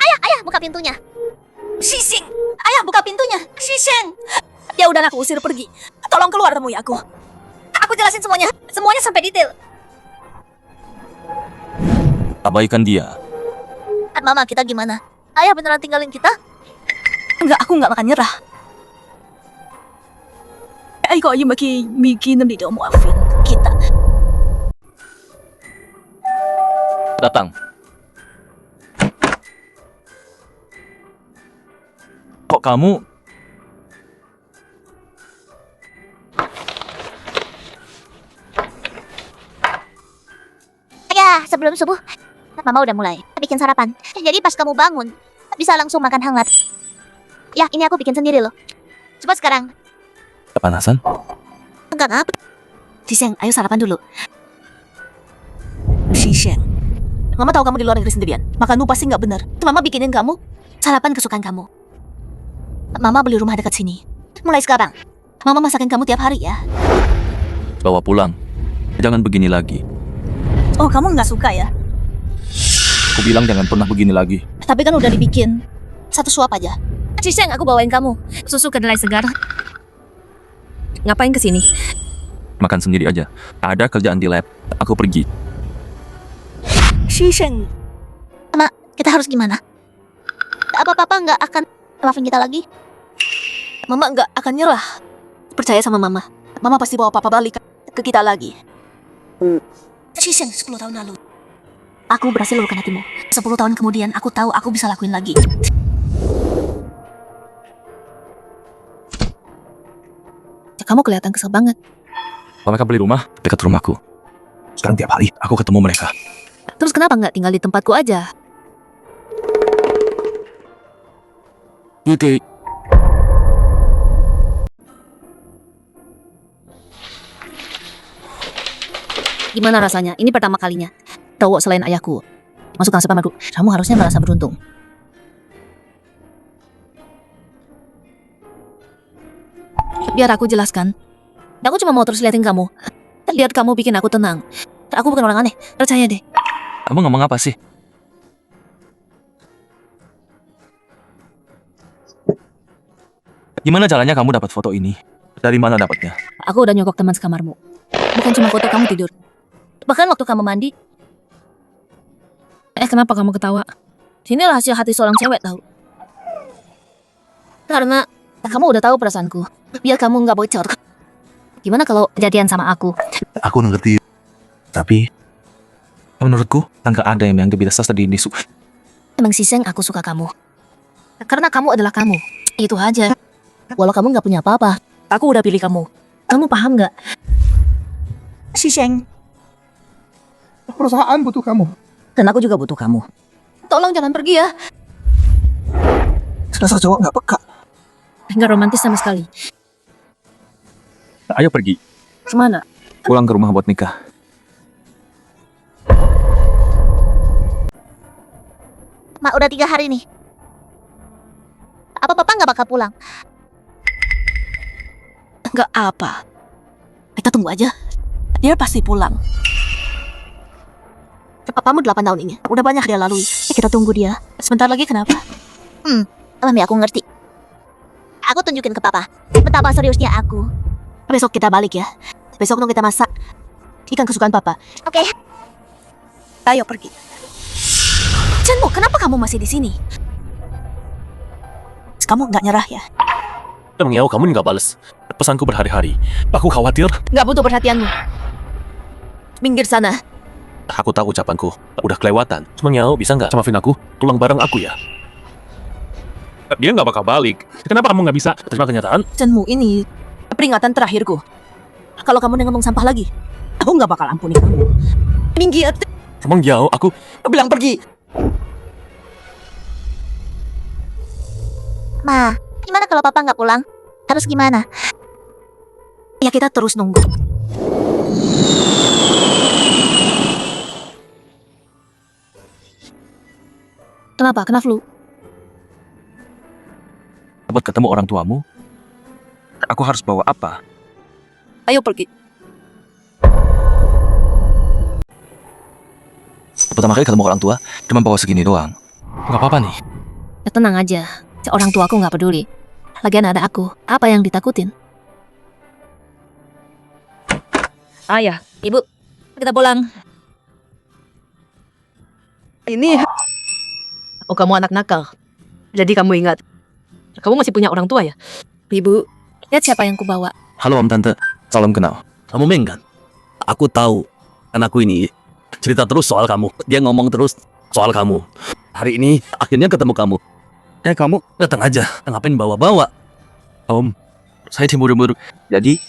Ayah, buka pintunya. Shisheng! Ayah, buka pintunya! Shisheng! Dia udah aku usir pergi. Tolong keluar temui aku. Aku jelasin semuanya. Semuanya sampai detail. Abaikan dia. Mama, kita gimana? Ayah beneran tinggalin kita? Enggak, aku nggak akan nyerah. Ay, kok yung Miki nam dito mo outfit kita. Datang. Kok kamu? Ya, sebelum subuh, Mama udah mulai bikin sarapan. Jadi pas kamu bangun, bisa langsung makan hangat. Ya, ini aku bikin sendiri loh. Coba sekarang. Kepanasan? Enggak apa. Shisheng, ayo sarapan dulu. Shisheng, Mama tahu kamu di luar negeri sendirian. Makanmu pasti nggak benar. Itu Mama bikinin kamu sarapan kesukaan kamu. Mama beli rumah dekat sini. Mulai sekarang, Mama masakin kamu tiap hari ya. Bawa pulang. Jangan begini lagi. Oh, kamu nggak suka ya? Aku bilang jangan pernah begini lagi. Tapi kan udah dibikin. Satu suap aja. Siseng, aku bawain kamu susu kedelai segar. Ngapain kesini? Makan sendiri aja. Ada kerjaan di lab. Aku pergi. Shiseng. Ma, kita harus gimana? Apa papa nggak akan maafin kita lagi? Mama nggak akan nyerah. Percaya sama Mama. Mama pasti bawa papa balik ke kita lagi. Shiseng 10 tahun lalu. Aku berhasil luluhkan hatimu. 10 tahun kemudian aku tahu aku bisa lakuin lagi. Kamu kelihatan kesel banget. Mereka beli rumah dekat rumahku. Sekarang tiap hari aku ketemu mereka. Terus kenapa nggak tinggal di tempatku aja? Oke. Gimana rasanya? Ini pertama kalinya. Cowok selain ayahku masuk ke supermarket. Kamu harusnya merasa beruntung. Biar aku jelaskan. Aku cuma mau terus liatin kamu. Lihat kamu bikin aku tenang. Aku bukan orang aneh. Percaya deh. Kamu ngomong apa sih? Gimana caranya kamu dapat foto ini? Dari mana dapatnya? Aku udah nyokok teman sekamarmu. Bukan cuma foto kamu tidur. Bahkan waktu kamu mandi. Kenapa kamu ketawa? Ini rahasia hati seorang cewek tahu. Karena kamu udah tahu perasaanku. Biar kamu nggak bocor. Gimana kalau kejadian sama aku? Aku ngerti. Tapi menurutku nggak ada yang bisa tadi ini. Emang Siseng, aku suka kamu. Karena kamu adalah kamu. Itu aja. Walau kamu nggak punya apa-apa, aku udah pilih kamu. Kamu paham nggak? Shiseng. Perusahaan butuh kamu. Dan aku juga butuh kamu. Tolong jangan pergi ya. Dasar cowok nggak peka. Nggak romantis sama sekali. Ayo pergi. Kemana? Pulang ke rumah buat nikah. Ma, udah 3 hari nih. Apa papa nggak bakal pulang? Nggak apa. Kita tunggu aja. Dia pasti pulang. Papamu 8 tahun ini. Udah banyak dia lalui. Kita tunggu dia. Sebentar lagi kenapa? Mami, aku ngerti. Aku tunjukin ke papa betapa seriusnya aku. Besok kita balik ya. Besok kita masak ikan kesukaan papa. Oke. Ayo pergi. Chenmu, kenapa kamu masih di sini? Kamu nggak nyerah ya? Emang ya kamu nggak bales pesanku berhari-hari. Aku khawatir. Nggak butuh perhatianmu. Minggir sana. Aku tahu ucapanku udah kelewatan. Emang ya bisa nggak maafin aku? Tulang bareng aku ya. Dia nggak bakal balik. Kenapa kamu nggak bisa? Terima kenyataan. Chenmu, ini peringatan terakhirku. Kalau kamu ngomong sampah lagi, aku nggak bakal ampuni kamu. Minggir. Emang ya aku Bilang pergi. Ma, gimana kalau papa nggak pulang? Harus gimana? Ya kita terus nunggu. Kenapa? Kena flu? Buat ketemu orang tuamu, aku harus bawa apa? Ayo pergi. Pertama kali ketemu orang tua, cuma bawa segini doang. Gak apa-apa nih. Ya, tenang aja. Orang tua aku nggak peduli. Lagian ada aku. Apa yang ditakutin? Ayah, ibu, kita pulang. Ini. Oh, kamu anak nakal. Jadi kamu ingat, kamu masih punya orang tua ya? Ibu, lihat siapa yang kubawa. Halo Om Tante, salam kenal. kamu Meng kan? Aku tahu anakku ini cerita terus soal kamu. Dia ngomong terus soal kamu. Hari ini akhirnya ketemu kamu. Kamu datang aja. Ngapain bawa-bawa? Om, saya cemburu-cemburu. Jadi,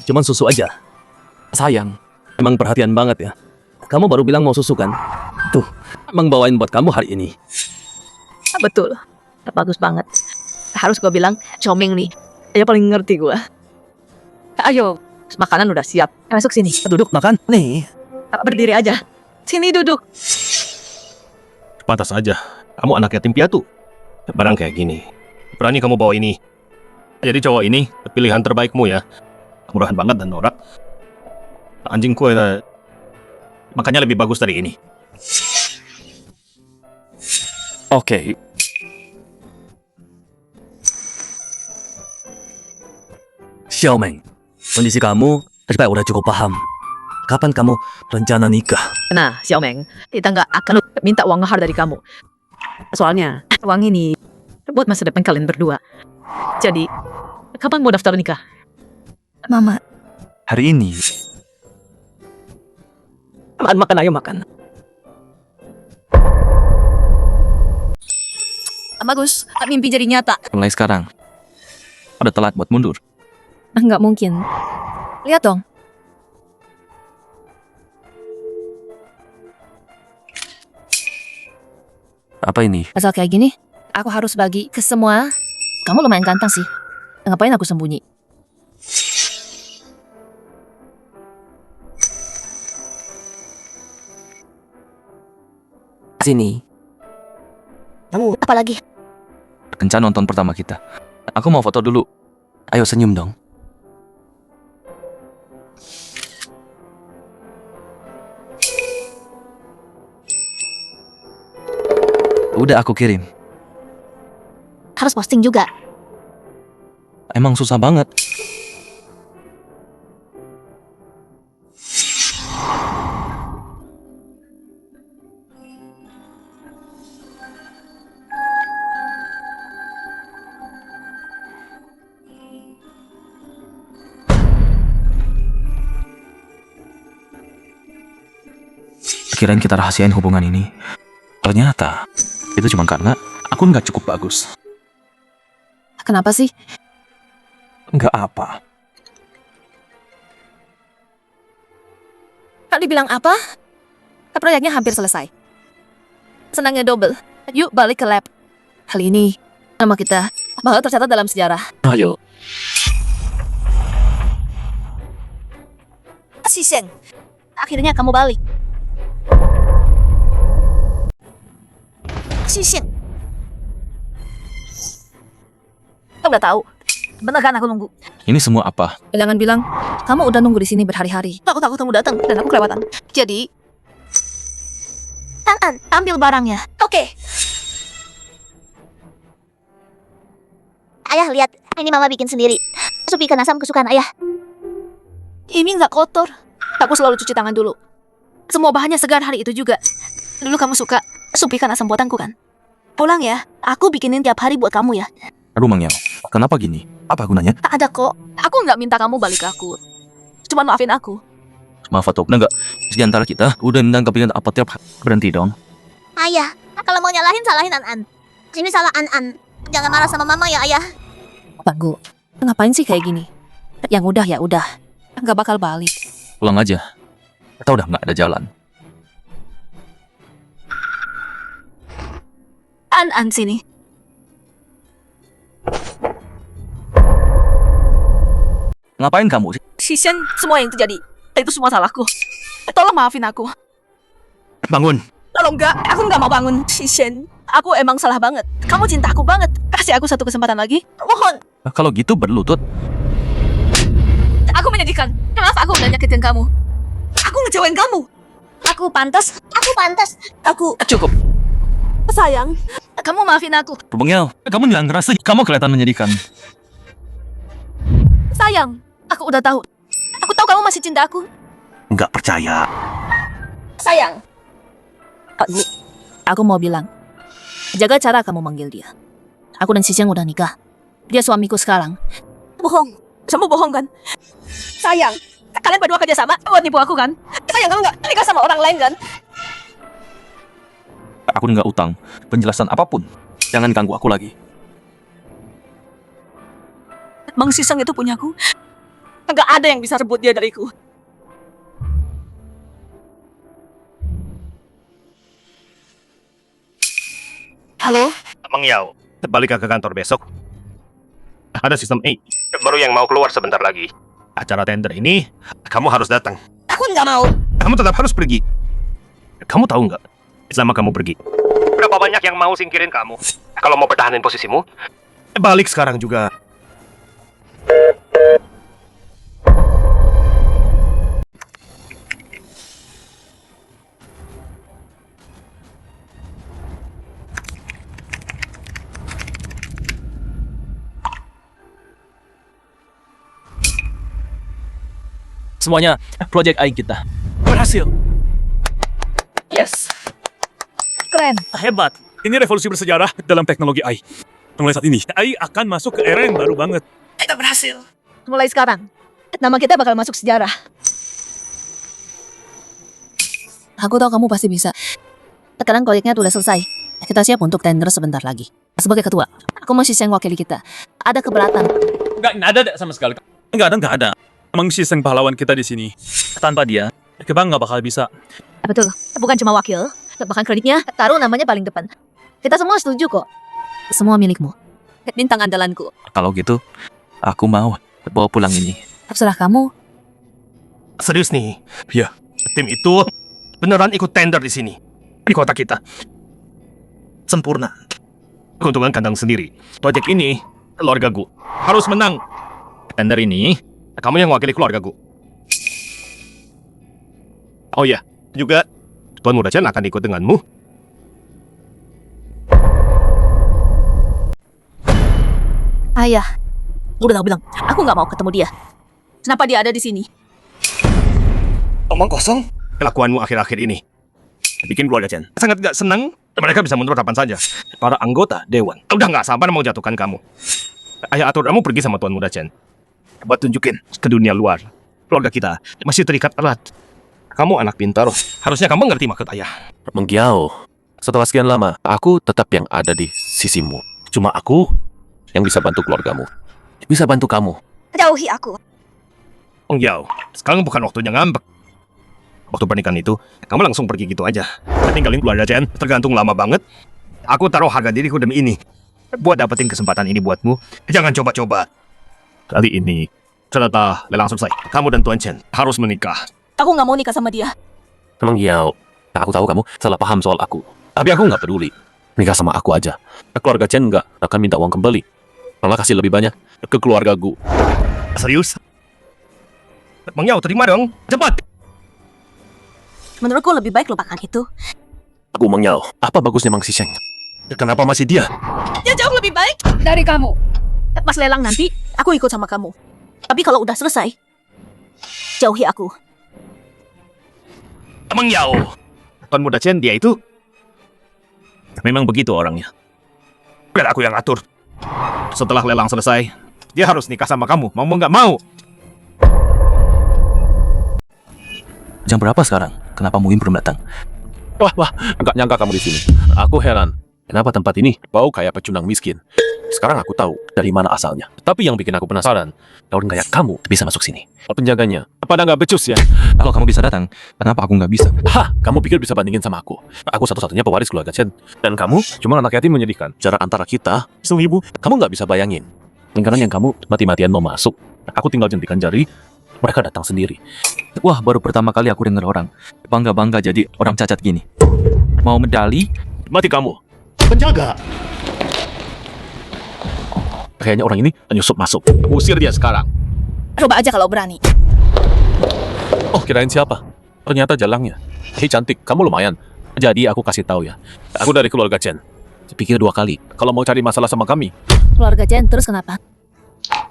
Cuman susu aja. sayang. Emang perhatian banget ya. Kamu baru bilang mau susu kan? Tuh, emang bawain buat kamu hari ini. Betul. Bagus banget. Harus gua bilang, Coming nih. Dia paling ngerti gua. Ayo, makanan udah siap. Masuk sini. Duduk makan. Nih. Berdiri aja. Sini duduk. Pantas saja, kamu anak yatim piatu. Barang kayak gini, berani kamu bawa ini. Jadi cowok ini pilihan terbaikmu ya. Murahan banget dan norak. Anjingku makanya lebih bagus dari ini. Oke. Xiaomeng, kondisi kamu terbaik udah cukup paham. Kapan kamu rencana nikah? Nah, Xiaomeng, kita nggak akan minta uang mahar dari kamu. Soalnya, uang ini buat masa depan kalian berdua. Jadi, kapan mau daftar nikah? Mama, Hari ini. Makan, ayo makan. Bagus, mimpi jadi nyata. Mulai sekarang. Udah telat buat mundur. Nggak mungkin. Lihat dong. Apa ini? asal kayak gini, aku harus bagi ke semua. Kamu lumayan ganteng sih. Ngapain aku sembunyi? Sini. Apalagi? Kencan nonton pertama kita. Aku mau foto dulu. Ayo senyum dong. Udah aku kirim. Harus posting juga. Emang susah banget. Kirain kita rahasiain hubungan ini. Ternyata itu cuma karena aku nggak cukup bagus. Kenapa sih? Nggak apa. Kak dibilang apa? Proyeknya hampir selesai. Senangnya double. Yuk balik ke lab. Kali ini, nama kita bakal tercatat dalam sejarah. Ayo. Siseng, akhirnya kamu balik. Siseng. Kamu udah tahu. Bener kan aku nunggu. Ini semua apa? Jangan bilang, kamu udah nunggu di sini berhari-hari. Aku takut kamu datang. Dan aku kelewatan. Jadi, An, ambil barangnya. Oke. Ayah, lihat. Ini mama bikin sendiri. Sup ikan asam kesukaan ayah. ini nggak kotor. Aku selalu cuci tangan dulu. Semua bahannya segar hari itu juga. Dulu kamu suka sup ikan asam buatanku kan? Pulang ya. Aku bikinin tiap hari buat kamu ya. Aduh Mang Yao, kenapa gini? Apa gunanya? Tak ada kok. Aku nggak minta kamu balik ke aku. Cuma maafin aku. Maaf Fatou, nggak? Di antara kita udah menanggap apa tiap berhenti dong. Ayah, kalau mau nyalahin salahin An. Ini salah An. Jangan marah sama mama ya ayah. Banggu, ngapain sih kayak gini? Yang udah ya udah. Nggak bakal balik. Pulang aja. Atau udah nggak ada jalan. An sini. Ngapain kamu sih? Shishen, semua yang terjadi itu semua salahku. Tolong maafin aku. Bangun. Tolong aku nggak mau bangun. Shishen, aku emang salah banget. Kamu cinta aku banget. Kasih aku satu kesempatan lagi. Mohon. Kalau gitu berlutut. Aku menyedihkan. Kenapa aku udah nyakitin kamu? Aku ngecewain kamu. Aku pantas. Aku Cukup. Sayang, kamu maafin aku. Bang Yao, kamu jangan ngerasa kamu kelihatan menyedihkan. Sayang, aku udah tahu. Aku tahu kamu masih cinta aku. Nggak percaya. Sayang. Aku mau bilang, jaga cara kamu manggil dia. Aku dan Sisiang udah nikah. Dia suamiku sekarang. Bohong. Kamu bohong kan? Sayang, kalian berdua kerja sama buat nipu aku kan? Sayang, kamu nggak nikah sama orang lain kan? Aku nggak utang penjelasan apapun. Jangan ganggu aku lagi. Mang Sisang itu punyaku. Nggak ada yang bisa rebut dia dariku. Halo? Mang Yao, balik ke kantor besok. Ada sistem A baru yang mau keluar sebentar lagi. Acara tender ini, kamu harus datang. Aku nggak mau. Kamu tetap harus pergi. Kamu tahu nggak? Selama kamu pergi, berapa banyak yang mau singkirin kamu. Kalau mau pertahanin posisimu, balik sekarang juga. Semuanya project aing kita berhasil. Yes. Keren. Hebat. Ini revolusi bersejarah dalam teknologi AI. Mulai saat ini, AI akan masuk ke era yang baru banget. Kita berhasil. Mulai sekarang, nama kita bakal masuk sejarah. Aku tahu kamu pasti bisa. Sekarang proyeknya udah selesai. Kita siap untuk tender sebentar lagi. Sebagai ketua, aku masih yang wakili kita. Ada keberatan. Nggak ada sama sekali. Nggak ada. Emang si Seng pahlawan kita di sini. Tanpa dia, kita nggak bakal bisa. Betul. Bukan cuma wakil, bahkan kreditnya taruh namanya paling depan. Kita semua setuju kok. Semua milikmu. Bintang andalanku. Kalau gitu, aku mau bawa pulang ini. Terserah kamu. Serius nih? Ya, tim itu beneran ikut tender di sini. Di kota kita. Sempurna. Keuntungan kandang sendiri. Proyek ini, keluargaku harus menang. Tender ini, kamu yang wakili keluargaku. Oh ya, juga Tuan Muda Chen akan ikut denganmu. Ayah, udah bilang, aku nggak mau ketemu dia. Kenapa dia ada di sini? Omong kosong. Kelakuanmu akhir-akhir ini bikin keluarga Chen sangat gak senang. Mereka bisa mundur kapan saja. Para anggota dewan udah gak sabar mau jatuhkan kamu. Ayah atur kamu pergi sama Tuan Muda Chen buat tunjukin ke dunia luar keluarga kita masih terikat erat. Kamu anak pintar, harusnya kamu ngerti maksud ayah. Menggiau, setelah sekian lama, aku tetap yang ada di sisimu. Cuma aku yang bisa bantu keluargamu. Bisa bantu kamu. Jauhi aku. Yao, sekarang bukan waktunya ngambek. Waktu pernikahan itu, kamu langsung pergi gitu aja. Tinggalin keluarga Chen, tergantung lama banget. Aku taruh harga diriku demi ini. Buat dapetin kesempatan ini buatmu, jangan coba-coba. Kali ini, ternyata lelang selesai. Kamu dan Tuan Chen harus menikah. Aku nggak mau nikah sama dia. Menggiau, aku tahu kamu salah paham soal aku. Tapi aku nggak peduli. Nikah sama aku aja. Keluarga Chen nggak akan minta uang kembali. Malah kasih lebih banyak ke keluargaku. Serius? Yao, terima dong. Cepat! Menurutku lebih baik lupakan itu. Aku Menggiau, apa bagusnya Mang Sisheng? Kenapa masih dia? Dia jauh lebih baik dari kamu. Pas lelang nanti, aku ikut sama kamu. Tapi kalau udah selesai, jauhi aku. Yao, Tuan Muda Chen dia itu memang begitu orangnya. Biar aku yang atur. Setelah lelang selesai, dia harus nikah sama kamu, mau nggak mau. Jam berapa sekarang? Kenapa Muim belum datang? Wah, nggak nyangka kamu di sini. Aku heran, kenapa tempat ini bau kayak pecundang miskin. Sekarang aku tahu dari mana asalnya. Tapi yang bikin aku penasaran, orang kayak kamu bisa masuk sini. Penjaganya, pada nggak becus ya? Kalau kamu bisa datang, kenapa aku nggak bisa? Hah, kamu pikir bisa bandingin sama aku? Aku satu-satunya pewaris keluarga Chen. Dan kamu cuma anak yatim menyedihkan. Jarak antara kita, seribu, kamu nggak bisa bayangin. Lingkaran yang kamu mati-matian mau masuk, aku tinggal jentikan jari, mereka datang sendiri. Wah, baru pertama kali aku dengar orang bangga-bangga jadi orang cacat gini. Mau medali? Mati kamu. Penjaga! Kayaknya orang ini menyusup masuk. Usir dia sekarang. Coba aja kalau berani. Oh, kirain siapa? Ternyata jalangnya. Hei cantik, kamu lumayan. Jadi aku kasih tahu ya. Aku dari keluarga Chen. Pikir 2 kali. Kalau mau cari masalah sama kami. Keluarga Chen terus kenapa?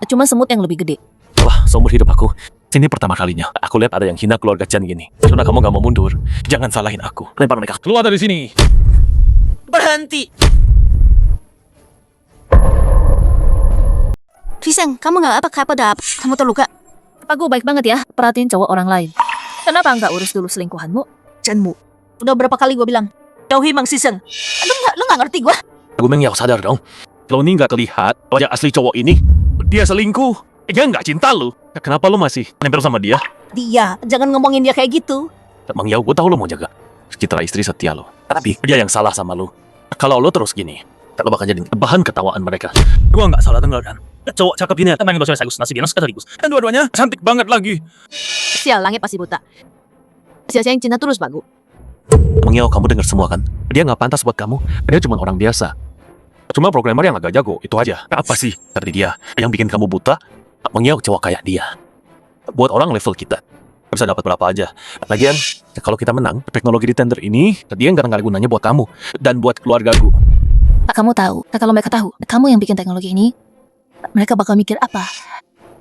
Cuma semut yang lebih gede. Wah, seumur hidup aku. Ini pertama kalinya. Aku lihat ada yang hina keluarga Chen gini. Karena kamu gak mau mundur. Jangan salahin aku. Lempar mereka keluar dari sini. Berhenti. Riseng, kamu nggak apa dap? Kamu terluka? Aku baik banget ya, perhatiin cowok orang lain. Kenapa nggak urus dulu selingkuhanmu? Chenmu. Udah berapa kali gue bilang, jauhi Mang Sisheng. Lu nggak ngerti gue? Aku Meng Yao sadar dong. Kalau ini nggak terlihat wajah asli cowok ini, dia selingkuh. Dia nggak cinta lu. Kenapa lu masih nempel sama dia? Dia, jangan ngomongin dia kayak gitu. Mang Yao, gue tahu lu mau jaga citra istri setia lo. Tapi dia yang salah sama lu. Kalau lu terus gini, lu bakal jadi bahan ketawaan mereka. Gua nggak salah dengar kan? Cowok cakep ini kan main bahasa Sagus, nasi binas sekaligus. Dan dua-duanya cantik banget lagi. Sial, langit pasti buta. Sial yang cinta terus bagus. Mengiau, kamu dengar semua kan? Dia nggak pantas buat kamu. Dia cuma orang biasa. Cuma programmer yang agak jago, itu aja. Apa sih dari dia yang bikin kamu buta? Mengiau cowok kayak dia. Buat orang level kita, bisa dapat berapa aja. Lagian, kalau kita menang, teknologi di tender ini, dia nggak ada gunanya buat kamu dan buat keluargaku. Pak, kamu tahu, kalau mereka tahu, kamu yang bikin teknologi ini, mereka bakal mikir apa?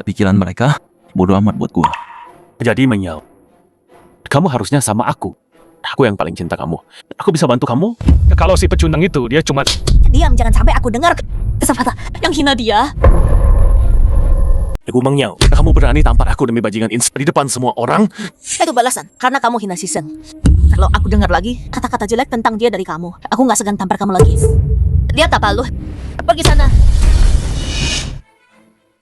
Pikiran mereka bodoh amat buat gua. Jadi Mengiau, kamu harusnya sama aku. Aku yang paling cinta kamu. Aku bisa bantu kamu. Kalau si pecundang itu, dia cuma... Diam, jangan sampai aku dengar kesempatan yang hina dia. Aku Mengiau, kamu berani tampar aku demi bajingan di depan semua orang? Itu balasan, karena kamu hina Season. Kalau aku dengar lagi kata-kata jelek tentang dia dari kamu, aku nggak segan tampar kamu lagi. Lihat apa lu? Pergi sana.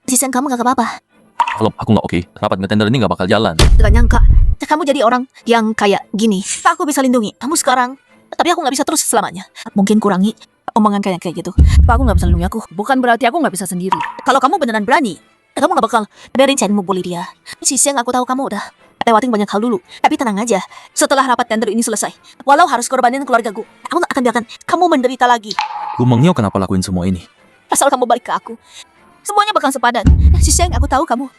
Season, kamu gak apa-apa. Kalau aku nggak oke, rapat ngetender ini nggak bakal jalan. Gak nyangka, kamu jadi orang yang kayak gini. Pak, aku bisa lindungi kamu sekarang, tapi aku nggak bisa terus selamanya. Mungkin kurangi omongan kayak gitu. Pak, aku nggak bisa lindungi aku. Bukan berarti aku nggak bisa sendiri. Kalau kamu beneran berani, kamu nggak bakal biarin Chen bully dia. Season, aku tahu kamu udah lewatin banyak hal dulu. Tapi tenang aja, setelah rapat tender ini selesai, walau harus korbanin keluargaku, aku gak akan biarkan kamu menderita lagi. Gua Mengiau kenapa lakuin semua ini? Asal kamu balik ke aku, semuanya bakal sepadan. Siseng, aku tahu kamu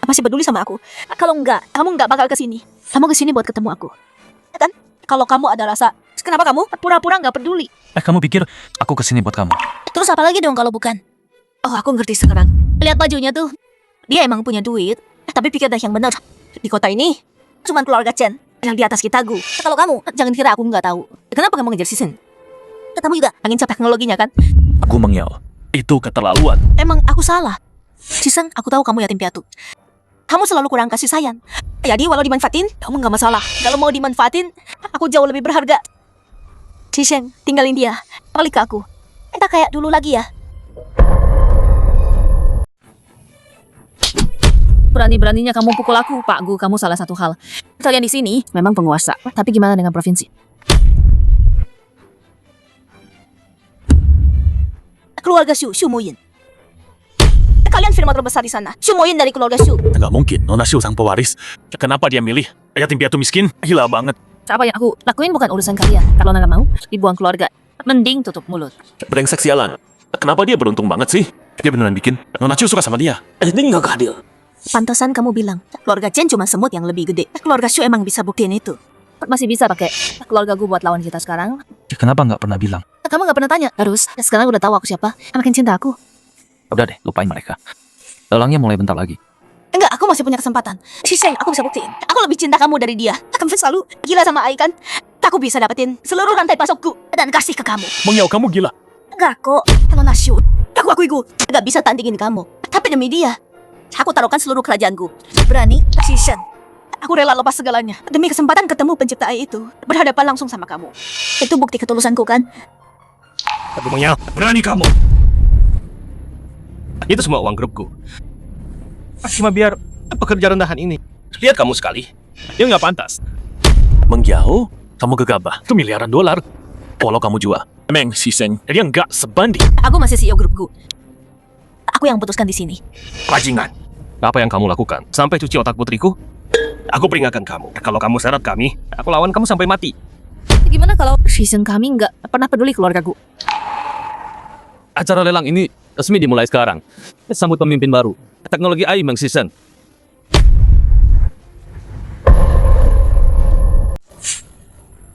masih peduli sama aku. Kalau enggak, kamu nggak bakal kesini. Kamu kesini buat ketemu aku. Kan? Kalau kamu ada rasa, kenapa kamu pura-pura nggak peduli? Kamu pikir aku kesini buat kamu? Terus apa lagi dong kalau bukan? Oh, aku ngerti sekarang. Lihat bajunya tuh. Dia emang punya duit, tapi pikir dah yang benar. Di kota ini, cuman keluarga Chen yang di atas kita, Gu. Kalau kamu, jangan kira aku nggak tahu. Kenapa kamu ngejar Season? Kamu juga angin cap teknologinya kan? Aku Mengiau, itu keterlaluan. Emang aku salah. Season, aku tahu kamu yatim piatu. Kamu selalu kurang kasih sayang. Jadi walau dimanfaatin, kamu nggak masalah. Kalau mau dimanfaatin, aku jauh lebih berharga. Season, tinggalin dia. Balik ke aku. Kita kayak dulu lagi ya. Berani-beraninya kamu pukul aku, Pak Gu. Kamu salah satu hal. Kalian di sini memang penguasa. Tapi gimana dengan provinsi? Keluarga Shu, Shu Muyin. Kalian firman terbesar di sana. Shu Muyin dari keluarga Shu. Nggak mungkin, Nona Shu sang pewaris. Kenapa dia milih yatim piatu miskin? Gila banget. Apa yang aku lakuin bukan urusan kalian. Kalau nggak mau, dibuang keluarga. Mending tutup mulut. Brengsek sialan. Kenapa dia beruntung banget sih? Dia beneran bikin Nona Shu suka sama dia. Jadi nggak adil. Pantasan kamu bilang, keluarga Chen cuma semut yang lebih gede. Keluarga Shu emang bisa buktiin itu. Masih bisa pakai keluarga gue buat lawan kita sekarang. Kenapa nggak pernah bilang? Kamu nggak pernah tanya. Terus, sekarang udah tahu aku siapa. Makin cinta aku. Udah deh, lupain mereka. Lelangnya mulai bentar lagi. Enggak, aku masih punya kesempatan. Siseng, aku bisa buktiin. Aku lebih cinta kamu dari dia. Kamu selalu gila sama Ai kan? Aku bisa dapetin seluruh rantai pasokku dan kasih ke kamu. Mengiau, kamu gila. Enggak kok. Kalau Nasyu, aku akui gue nggak bisa tandingin kamu. Tapi demi dia, aku taruhkan seluruh kerajaanku. Berani, Siseng. Aku rela lepas segalanya demi kesempatan ketemu pencipta Ai itu. Berhadapan langsung sama kamu. Itu bukti ketulusanku kan? Tapi Mengiau, berani kamu. Itu semua uang grupku. Cuma biar pekerja rendahan ini. Lihat kamu sekali. Dia nggak pantas. Mengiau, kamu gegabah. Itu miliaran dolar. Walau kamu jual. Emang Season, dia nggak sebanding. Aku masih CEO grupku. Aku yang putuskan di sini. Bajingan. Apa yang kamu lakukan? Sampai cuci otak putriku? Aku peringatkan kamu. Kalau kamu seret kami, aku lawan kamu sampai mati. Gimana kalau season kami nggak pernah peduli keluargaku? Acara lelang ini resmi dimulai sekarang. Sambut pemimpin baru. Teknologi AI Meng Season.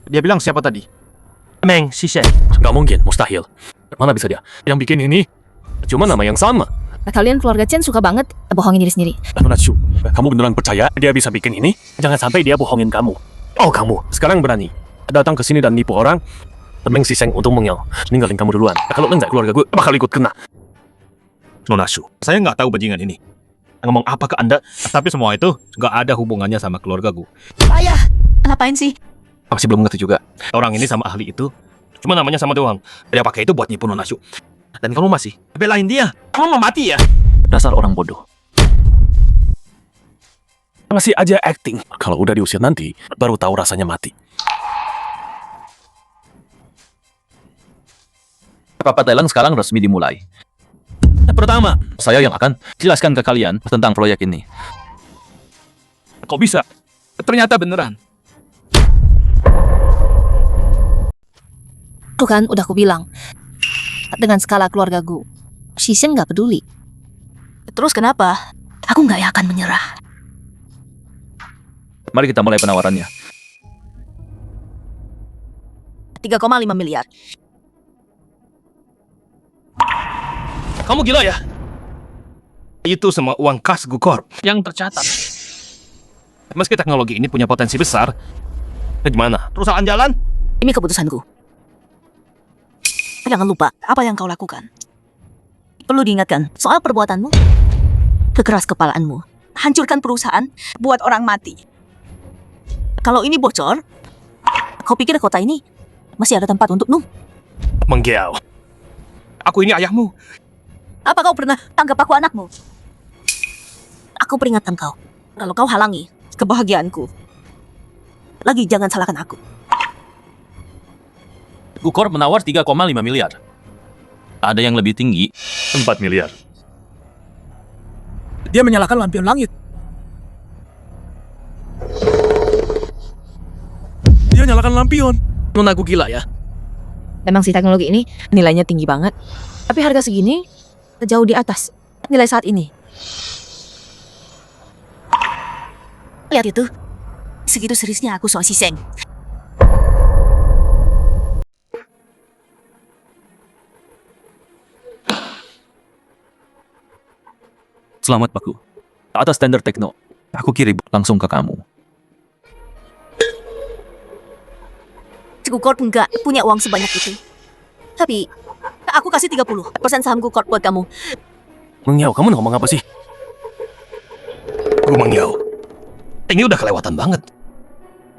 Dia bilang siapa tadi? Meng Season. Nggak mungkin, mustahil. Mana bisa dia? Yang bikin ini cuma nama yang sama. Kalian keluarga Chen suka banget bohongin diri sendiri. Nona Shu, kamu beneran percaya dia bisa bikin ini? Jangan sampai dia bohongin kamu. Oh, kamu sekarang berani datang ke sini dan nipu orang? Meng Season untuk Mengiau. Ninggalin kamu duluan. Kalau enggak, keluarga gue bakal ikut kena. Nona Shu, saya nggak tahu bajingan ini ngomong apa ke Anda, tapi semua itu nggak ada hubungannya sama keluarga gue. Ayah, ngapain sih? Aku masih belum ngerti juga. Orang ini sama ahli itu, cuma namanya sama doang. Dia pakai itu buat nipu Nona Shu. Dan kamu masih belain dia. Kamu mau mati ya? Dasar orang bodoh. Masih aja acting. Kalau udah diusir nanti, baru tahu rasanya mati. Rapat lelang sekarang resmi dimulai. Pertama, saya yang akan jelaskan ke kalian tentang proyek ini. Kok bisa? Ternyata beneran. Tuh kan, udah aku bilang. Dengan skala keluargaku, Shisen nggak peduli. Terus kenapa? Aku nggak akan menyerah. Mari kita mulai penawarannya. 3,5 miliar. Kamu gila ya? Itu semua uang kas Gukorp yang tercatat. Meski teknologi ini punya potensi besar, gimana? Perusahaan jalan? Ini keputusanku. Jangan lupa apa yang kau lakukan. Perlu diingatkan soal perbuatanmu. Kekeras kepalaanmu. Hancurkan perusahaan, buat orang mati. Kalau ini bocor, kau pikir kota ini masih ada tempat untukmu? Menggiau. Aku ini ayahmu. Apa kau pernah anggap aku anakmu? Aku peringatkan kau. Kalau kau halangi kebahagiaanku, lagi jangan salahkan aku. Gukorp menawar 3,5 miliar. Ada yang lebih tinggi. 4 miliar. Dia menyalakan lampion langit. Dia nyalakan lampion. Nona aku gila ya. Memang sih teknologi ini nilainya tinggi banget. Tapi harga segini jauh di atas nilai saat ini. Lihat itu. Segitu seriusnya aku soal Shiseng. Selamat, Paku. Atas standar tekno. Aku kirim langsung ke kamu. Gukorp enggak punya uang sebanyak itu. Tapi, aku kasih 30% saham Gukorp buat kamu. Mengyau, kamu ngomong apa sih? Gue Menggiau. Ini udah kelewatan banget.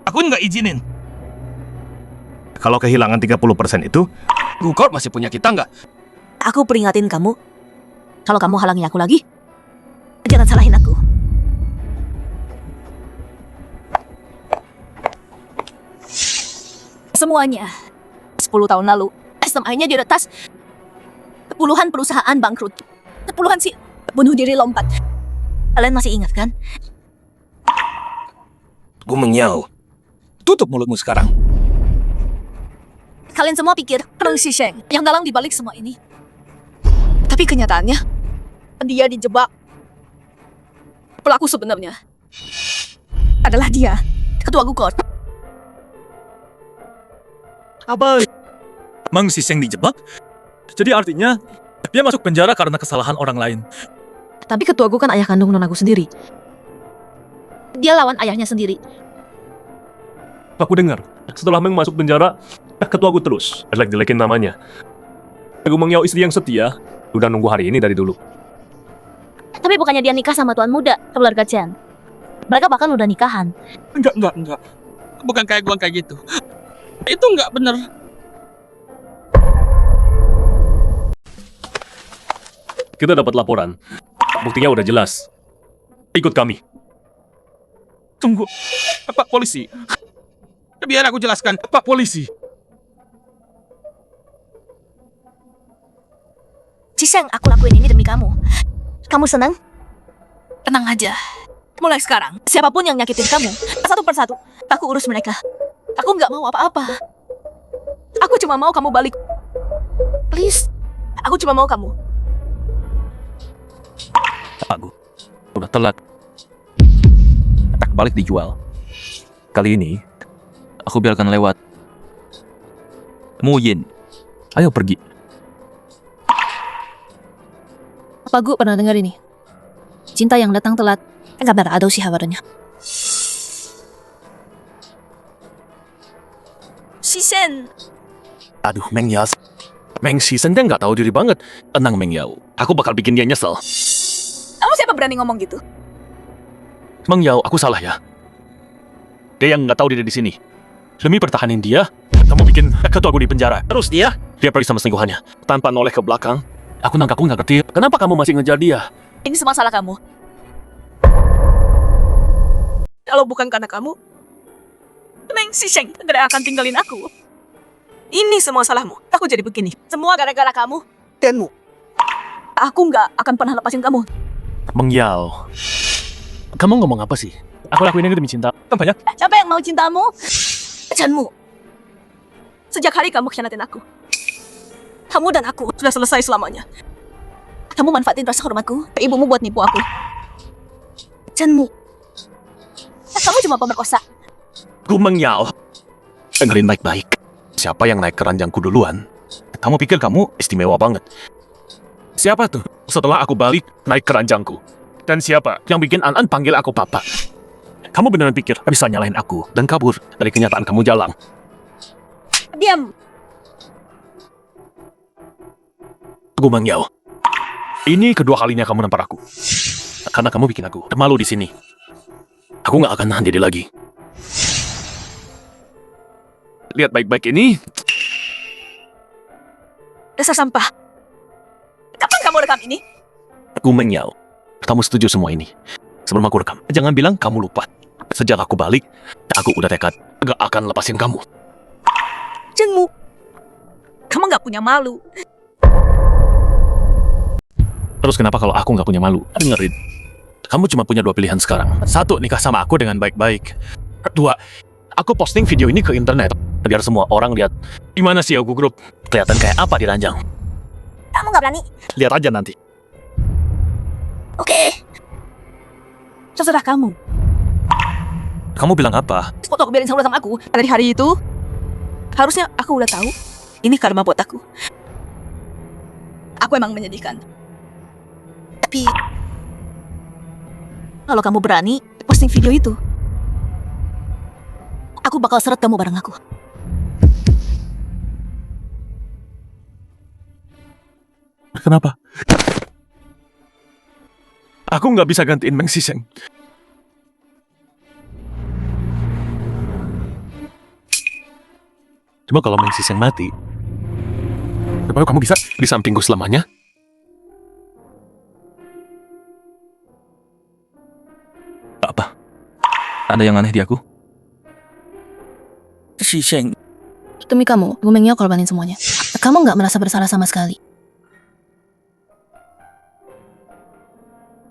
Aku nggak izinin. Kalau kehilangan 30% itu, Gukorp masih punya kita nggak? Aku peringatin kamu. Kalau kamu halangi aku lagi, jangan salahin aku. Semuanya. 10 tahun lalu, SMI-nya diretas. Puluhan perusahaan bangkrut. Puluhan sih bunuh diri lompat. Kalian masih ingat kan? Gue Menggiau. Tutup mulutmu sekarang. Kalian semua pikir Meng Shisheng yang dalang dibalik semua ini. Tapi kenyataannya, dia dijebak. Pelaku sebenarnya adalah dia, Ketua Gukorp. Apa? Mang Shisheng dijebak? Jadi artinya dia masuk penjara karena kesalahan orang lain. Tapi ketua gue kan ayah kandung nonaku sendiri. Dia lawan ayahnya sendiri. Aku dengar, setelah Meng masuk penjara, ketua aku terus jelek-jelekin namanya. Aku Mengyau istri yang setia, udah nunggu hari ini dari dulu. Tapi bukannya dia nikah sama tuan muda, keluarga Chen. Mereka bahkan udah nikahan. Enggak. Bukan kayak gua kayak gitu. Itu enggak bener. Kita dapat laporan. Buktinya udah jelas. Ikut kami. Tunggu. Pak polisi. Biar aku jelaskan. Pak polisi. Shisheng, aku lakuin ini demi kamu. Kamu senang? tenang aja. Mulai sekarang, siapapun yang nyakitin kamu, satu persatu, aku urus mereka. Aku nggak mau apa-apa. Aku cuma mau kamu balik. Please. Aku cuma mau kamu. Aku udah telat. Tak balik dijual. Kali ini aku biarkan lewat. Mu Yin, ayo pergi. Apa Gu pernah dengar ini? Cinta yang datang telat, kabar ada sih kabarnya. Shisen. Aduh, Meng Yas. Meng Shisen dia nggak tahu diri banget. Tenang, Meng Yao. Aku bakal bikin dia nyesel. Kamu siapa berani ngomong gitu? Meng Yao, aku salah ya. Dia yang nggak tahu diri di sini. Demi pertahanin dia, kamu bikin ketua gue di penjara. Terus dia pergi sama selingkuhannya. Tanpa noleh ke belakang. Aku nggak ngerti. Kenapa kamu masih ngejar dia? Ini semua salah kamu. Kalau bukan karena kamu, Meng Shisheng gak akan tinggalin aku. Ini semua salahmu. Aku jadi begini. Semua gara-gara kamu. Denmu. Aku nggak akan pernah lepasin kamu. Meng Yao. Kamu ngomong apa sih? Aku lakuin ini demi cinta. Kan banyak. Siapa yang mau cintamu? Janmu. Sejak hari kamu khianatin aku. Kamu dan aku sudah selesai selamanya. Kamu manfaatin rasa hormatku ke ibumu buat nipu aku. Chenmu. Kamu cuma pemerkosa. Gumeng Yao. Dengerin baik-baik. Siapa yang naik keranjangku duluan? Kamu pikir kamu istimewa banget? Siapa tuh setelah aku balik naik keranjangku? Dan siapa yang bikin An panggil aku papa? Kamu beneran pikir bisa nyalahin aku dan kabur dari kenyataan kamu jalan? Diam. Gumeng Yao. Ini kedua kalinya kamu nampar aku. Karena kamu bikin aku malu di sini. Aku nggak akan nahan diri lagi. Lihat baik-baik ini. Dasar sampah. Kapan kamu rekam ini? Gumeng Yao. Kamu setuju semua ini. Sebelum aku rekam, jangan bilang kamu lupa. Sejak aku balik, aku udah tekad gak akan lepasin kamu. Chenmu. Kamu gak punya malu. Terus kenapa kalau aku nggak punya malu? Dengerin. Kamu cuma punya dua pilihan sekarang. Satu, nikah sama aku dengan baik-baik. Dua, aku posting video ini ke internet. Biar semua orang lihat gimana sih aku grup. Kelihatan kayak apa di ranjang. Kamu nggak berani? Lihat aja nanti. Oke. Terserah kamu. Kamu bilang apa? Foto aku biarin sama aku. Dari hari itu, harusnya aku udah tahu. Ini karma buat aku. Aku emang menyedihkan. Tapi kalau kamu berani posting video itu, aku bakal seret kamu bareng aku. Kenapa? Aku nggak bisa gantiin Meng Siseng. Cuma kalau Meng Siseng mati, baru kamu bisa di sampingku selamanya. Apa? Ada yang aneh di aku? Shisheng. Demi kamu, Gumeng Yao korbanin semuanya. Kamu nggak merasa bersalah sama sekali.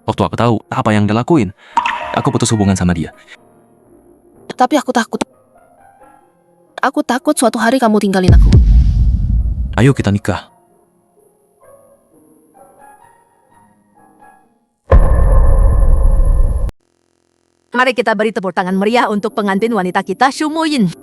Waktu aku tahu apa yang dia lakuin, aku putus hubungan sama dia. Tapi aku takut. Aku takut suatu hari kamu tinggalin aku. Ayo kita nikah. Mari kita beri tepuk tangan meriah untuk pengantin wanita kita, Shumoyin.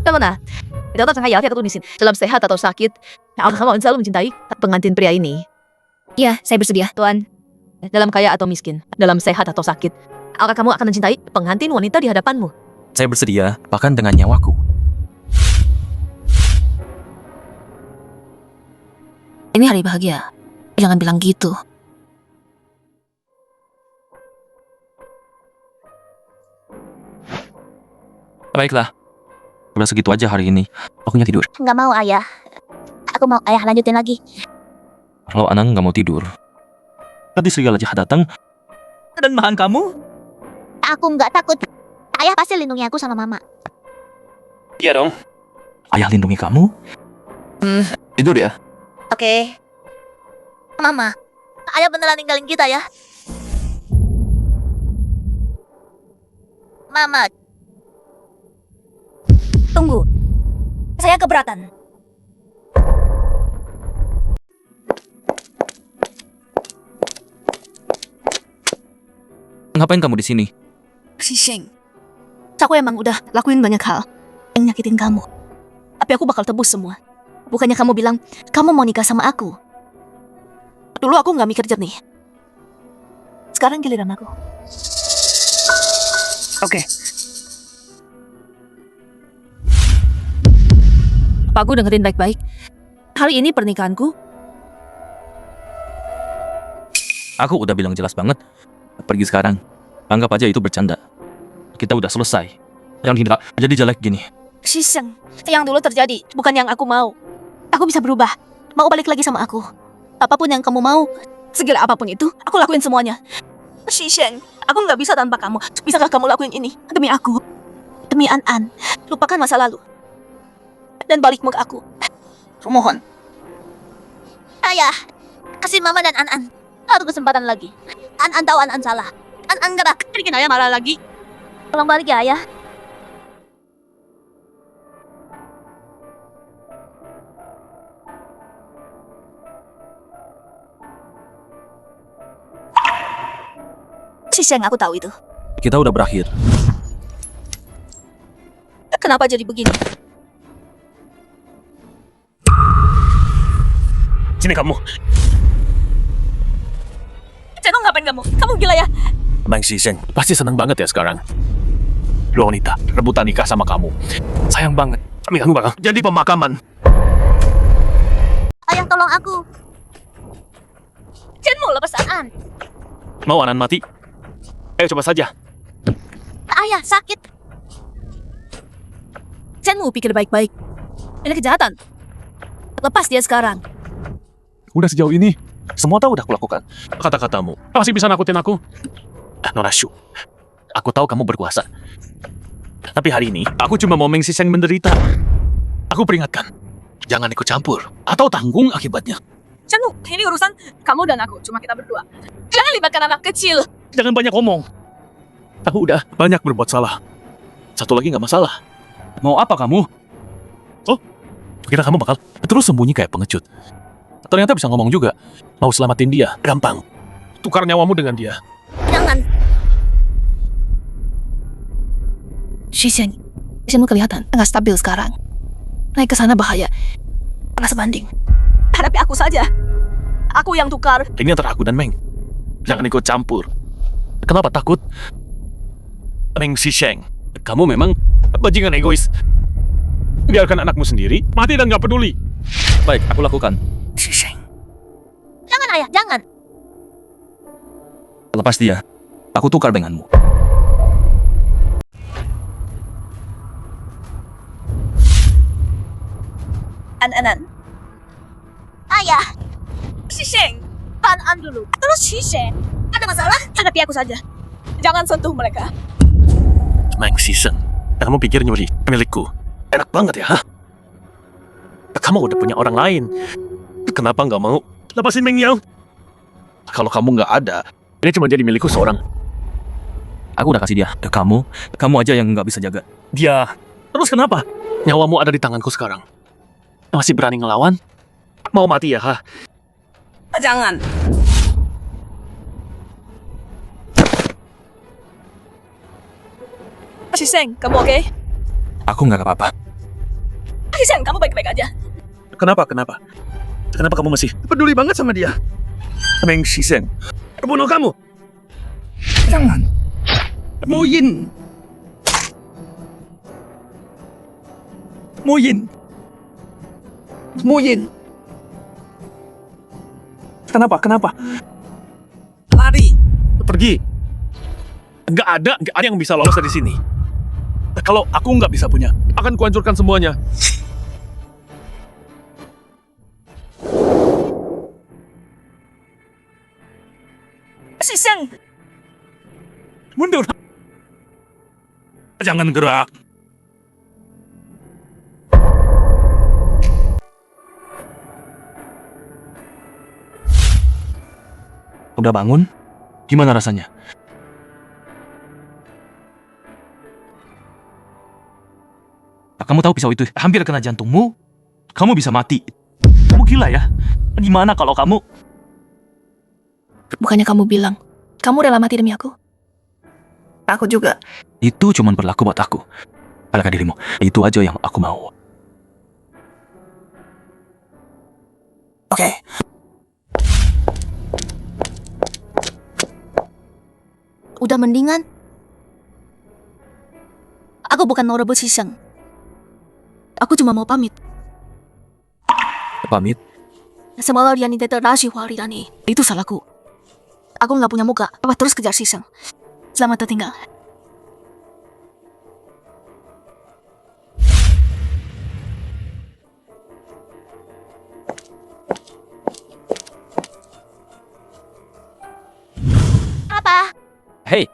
Bagaimana? Kita tengah ya, tulisin. Dalam sehat atau sakit, kamu selalu mencintai pengantin pria ini. Ya, saya bersedia. Tuan, dalam kaya atau miskin, dalam sehat atau sakit, apakah kamu akan mencintai pengantin wanita di hadapanmu? Saya bersedia, bahkan dengan nyawaku. Ini hari bahagia. Jangan bilang gitu. Baiklah. Udah segitu aja hari ini. Akunya tidur. Nggak mau, Ayah. Aku mau Ayah lanjutin lagi. Kalau Anang nggak mau tidur, tadi serigala jahat datang dan makan kamu. Aku nggak takut. Ayah pasti lindungi aku sama Mama. Iya dong. Ayah lindungi kamu. Tidur ya. Oke. Mama, Ayah beneran ninggalin kita ya? Mama. Tunggu. Saya keberatan. Ngapain kamu di sini? Shisheng. Aku emang udah lakuin banyak hal yang nyakitin kamu. Tapi aku bakal tebus semua. Bukannya kamu bilang, kamu mau nikah sama aku. Dulu aku nggak mikir jernih. Sekarang giliran aku. Oke. Pak, aku dengerin baik-baik. Hari ini pernikahanku. Aku udah bilang jelas banget. Pergi sekarang. Anggap aja itu bercanda. Kita udah selesai. Yang tidak jadi jelek gini. Shisheng, yang dulu terjadi bukan yang aku mau. Aku bisa berubah. Mau balik lagi sama aku. Apapun yang kamu mau, segala apapun itu, aku lakuin semuanya. Shisheng, aku nggak bisa tanpa kamu. Bisakah kamu lakuin ini demi aku? Demi An-An, lupakan masa lalu. Dan balik ke aku. Kumohon. Ayah, kasih mama dan An-An satu kesempatan lagi. An-An tahu An-An salah. An-An gak bakal bikin ayah marah lagi. Tolong balik ya ayah. Siseng, aku tahu itu. Kita udah berakhir. Kenapa jadi begini? Sini kamu. Cenong ngapain kamu? Kamu gila ya? Meng Siseng pasti senang banget ya sekarang. Dua wanita rebutan nikah sama kamu. Sayang banget. Kami kamu bakal jadi pemakaman. Ayah tolong aku. Chen mau lepas An-An. Mau Anan mati? Ayo coba saja. Ayah sakit. Cenmu pikir baik-baik. Ini kejahatan. Lepas dia sekarang. Udah sejauh ini, semua tahu udah kulakukan. Kata-katamu masih bisa nakutin aku. Nona Shu, aku tahu kamu berkuasa. Tapi hari ini, aku cuma mau Meng Siseng menderita. Aku peringatkan, jangan ikut campur atau tanggung akibatnya. Cenmu, ini urusan kamu dan aku, cuma kita berdua. Jangan libatkan anak kecil. Jangan banyak ngomong. Aku udah banyak berbuat salah. Satu lagi nggak masalah. Mau apa kamu? Oh, kira kamu bakal terus sembunyi kayak pengecut. Ternyata bisa ngomong juga. Mau selamatin dia, gampang. Tukar nyawamu dengan dia. Jangan. Shiseng, Shisengmu kelihatan nggak stabil sekarang. Naik ke sana bahaya. Nggak sebanding. Hadapi aku saja. Aku yang tukar. Ini antara aku dan Meng. Jangan ikut campur. Kenapa takut? Meng Siseng, kamu memang bajingan egois. Biarkan anakmu sendiri mati dan gak peduli. Baik, aku lakukan. Siseng. Jangan ayah, jangan. Lepas dia, aku tukar denganmu. An-Anan. Ayah, Siseng. An-An dulu. Terus Siseng. Ada masalah? Hadapi aku saja. Jangan sentuh mereka. Meng Siseng, kamu pikir nyuri milikku? Enak banget ya, hah? Kamu udah punya orang lain. Kenapa nggak mau lepasin Meng Yao? Kalau kamu nggak ada, ini cuma jadi milikku seorang. Aku udah kasih dia ke kamu. Kamu aja yang nggak bisa jaga. Dia. Terus kenapa? Nyawamu ada di tanganku sekarang. Masih berani ngelawan? Mau mati ya, hah? Jangan. Siseng, kamu oke? Aku nggak apa-apa. Siseng, kamu baik-baik aja. Kenapa? Kenapa kamu masih peduli banget sama dia? Meng Siseng, bunuh kamu. Jangan. Muyin. Kenapa? Lari. Pergi. Nggak ada yang bisa lolos dari sini. Kalau aku nggak bisa punya, akan kuhancurkan semuanya. Siseng. Mundur. Jangan gerak. Udah bangun? Gimana rasanya? Kamu tahu pisau itu hampir kena jantungmu? Kamu bisa mati. Kamu gila ya? Gimana kalau kamu... Bukannya kamu bilang, kamu rela mati demi aku? Aku juga. Itu cuma berlaku buat aku. Belakan dirimu. Itu aja yang aku mau. Oke. Udah mendingan. Aku bukan mau rebut Siseng. Aku cuma mau pamit. Pamit? Semalam dia nitete rahasia hari ini. Itu salahku. Aku nggak punya muka. Apa terus kejar Siseng. Selamat tinggal. Apa? Hei,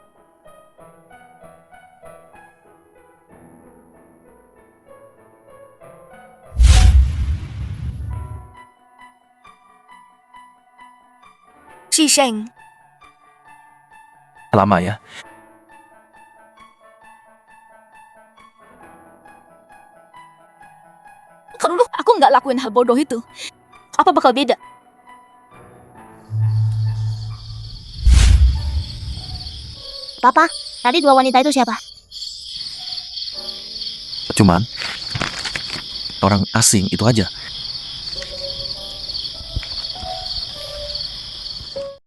Shisheng. Lama ya. Kalau dulu aku nggak lakuin hal bodoh itu, apa bakal beda? Papa, tadi dua wanita itu siapa? Cuman orang asing itu aja.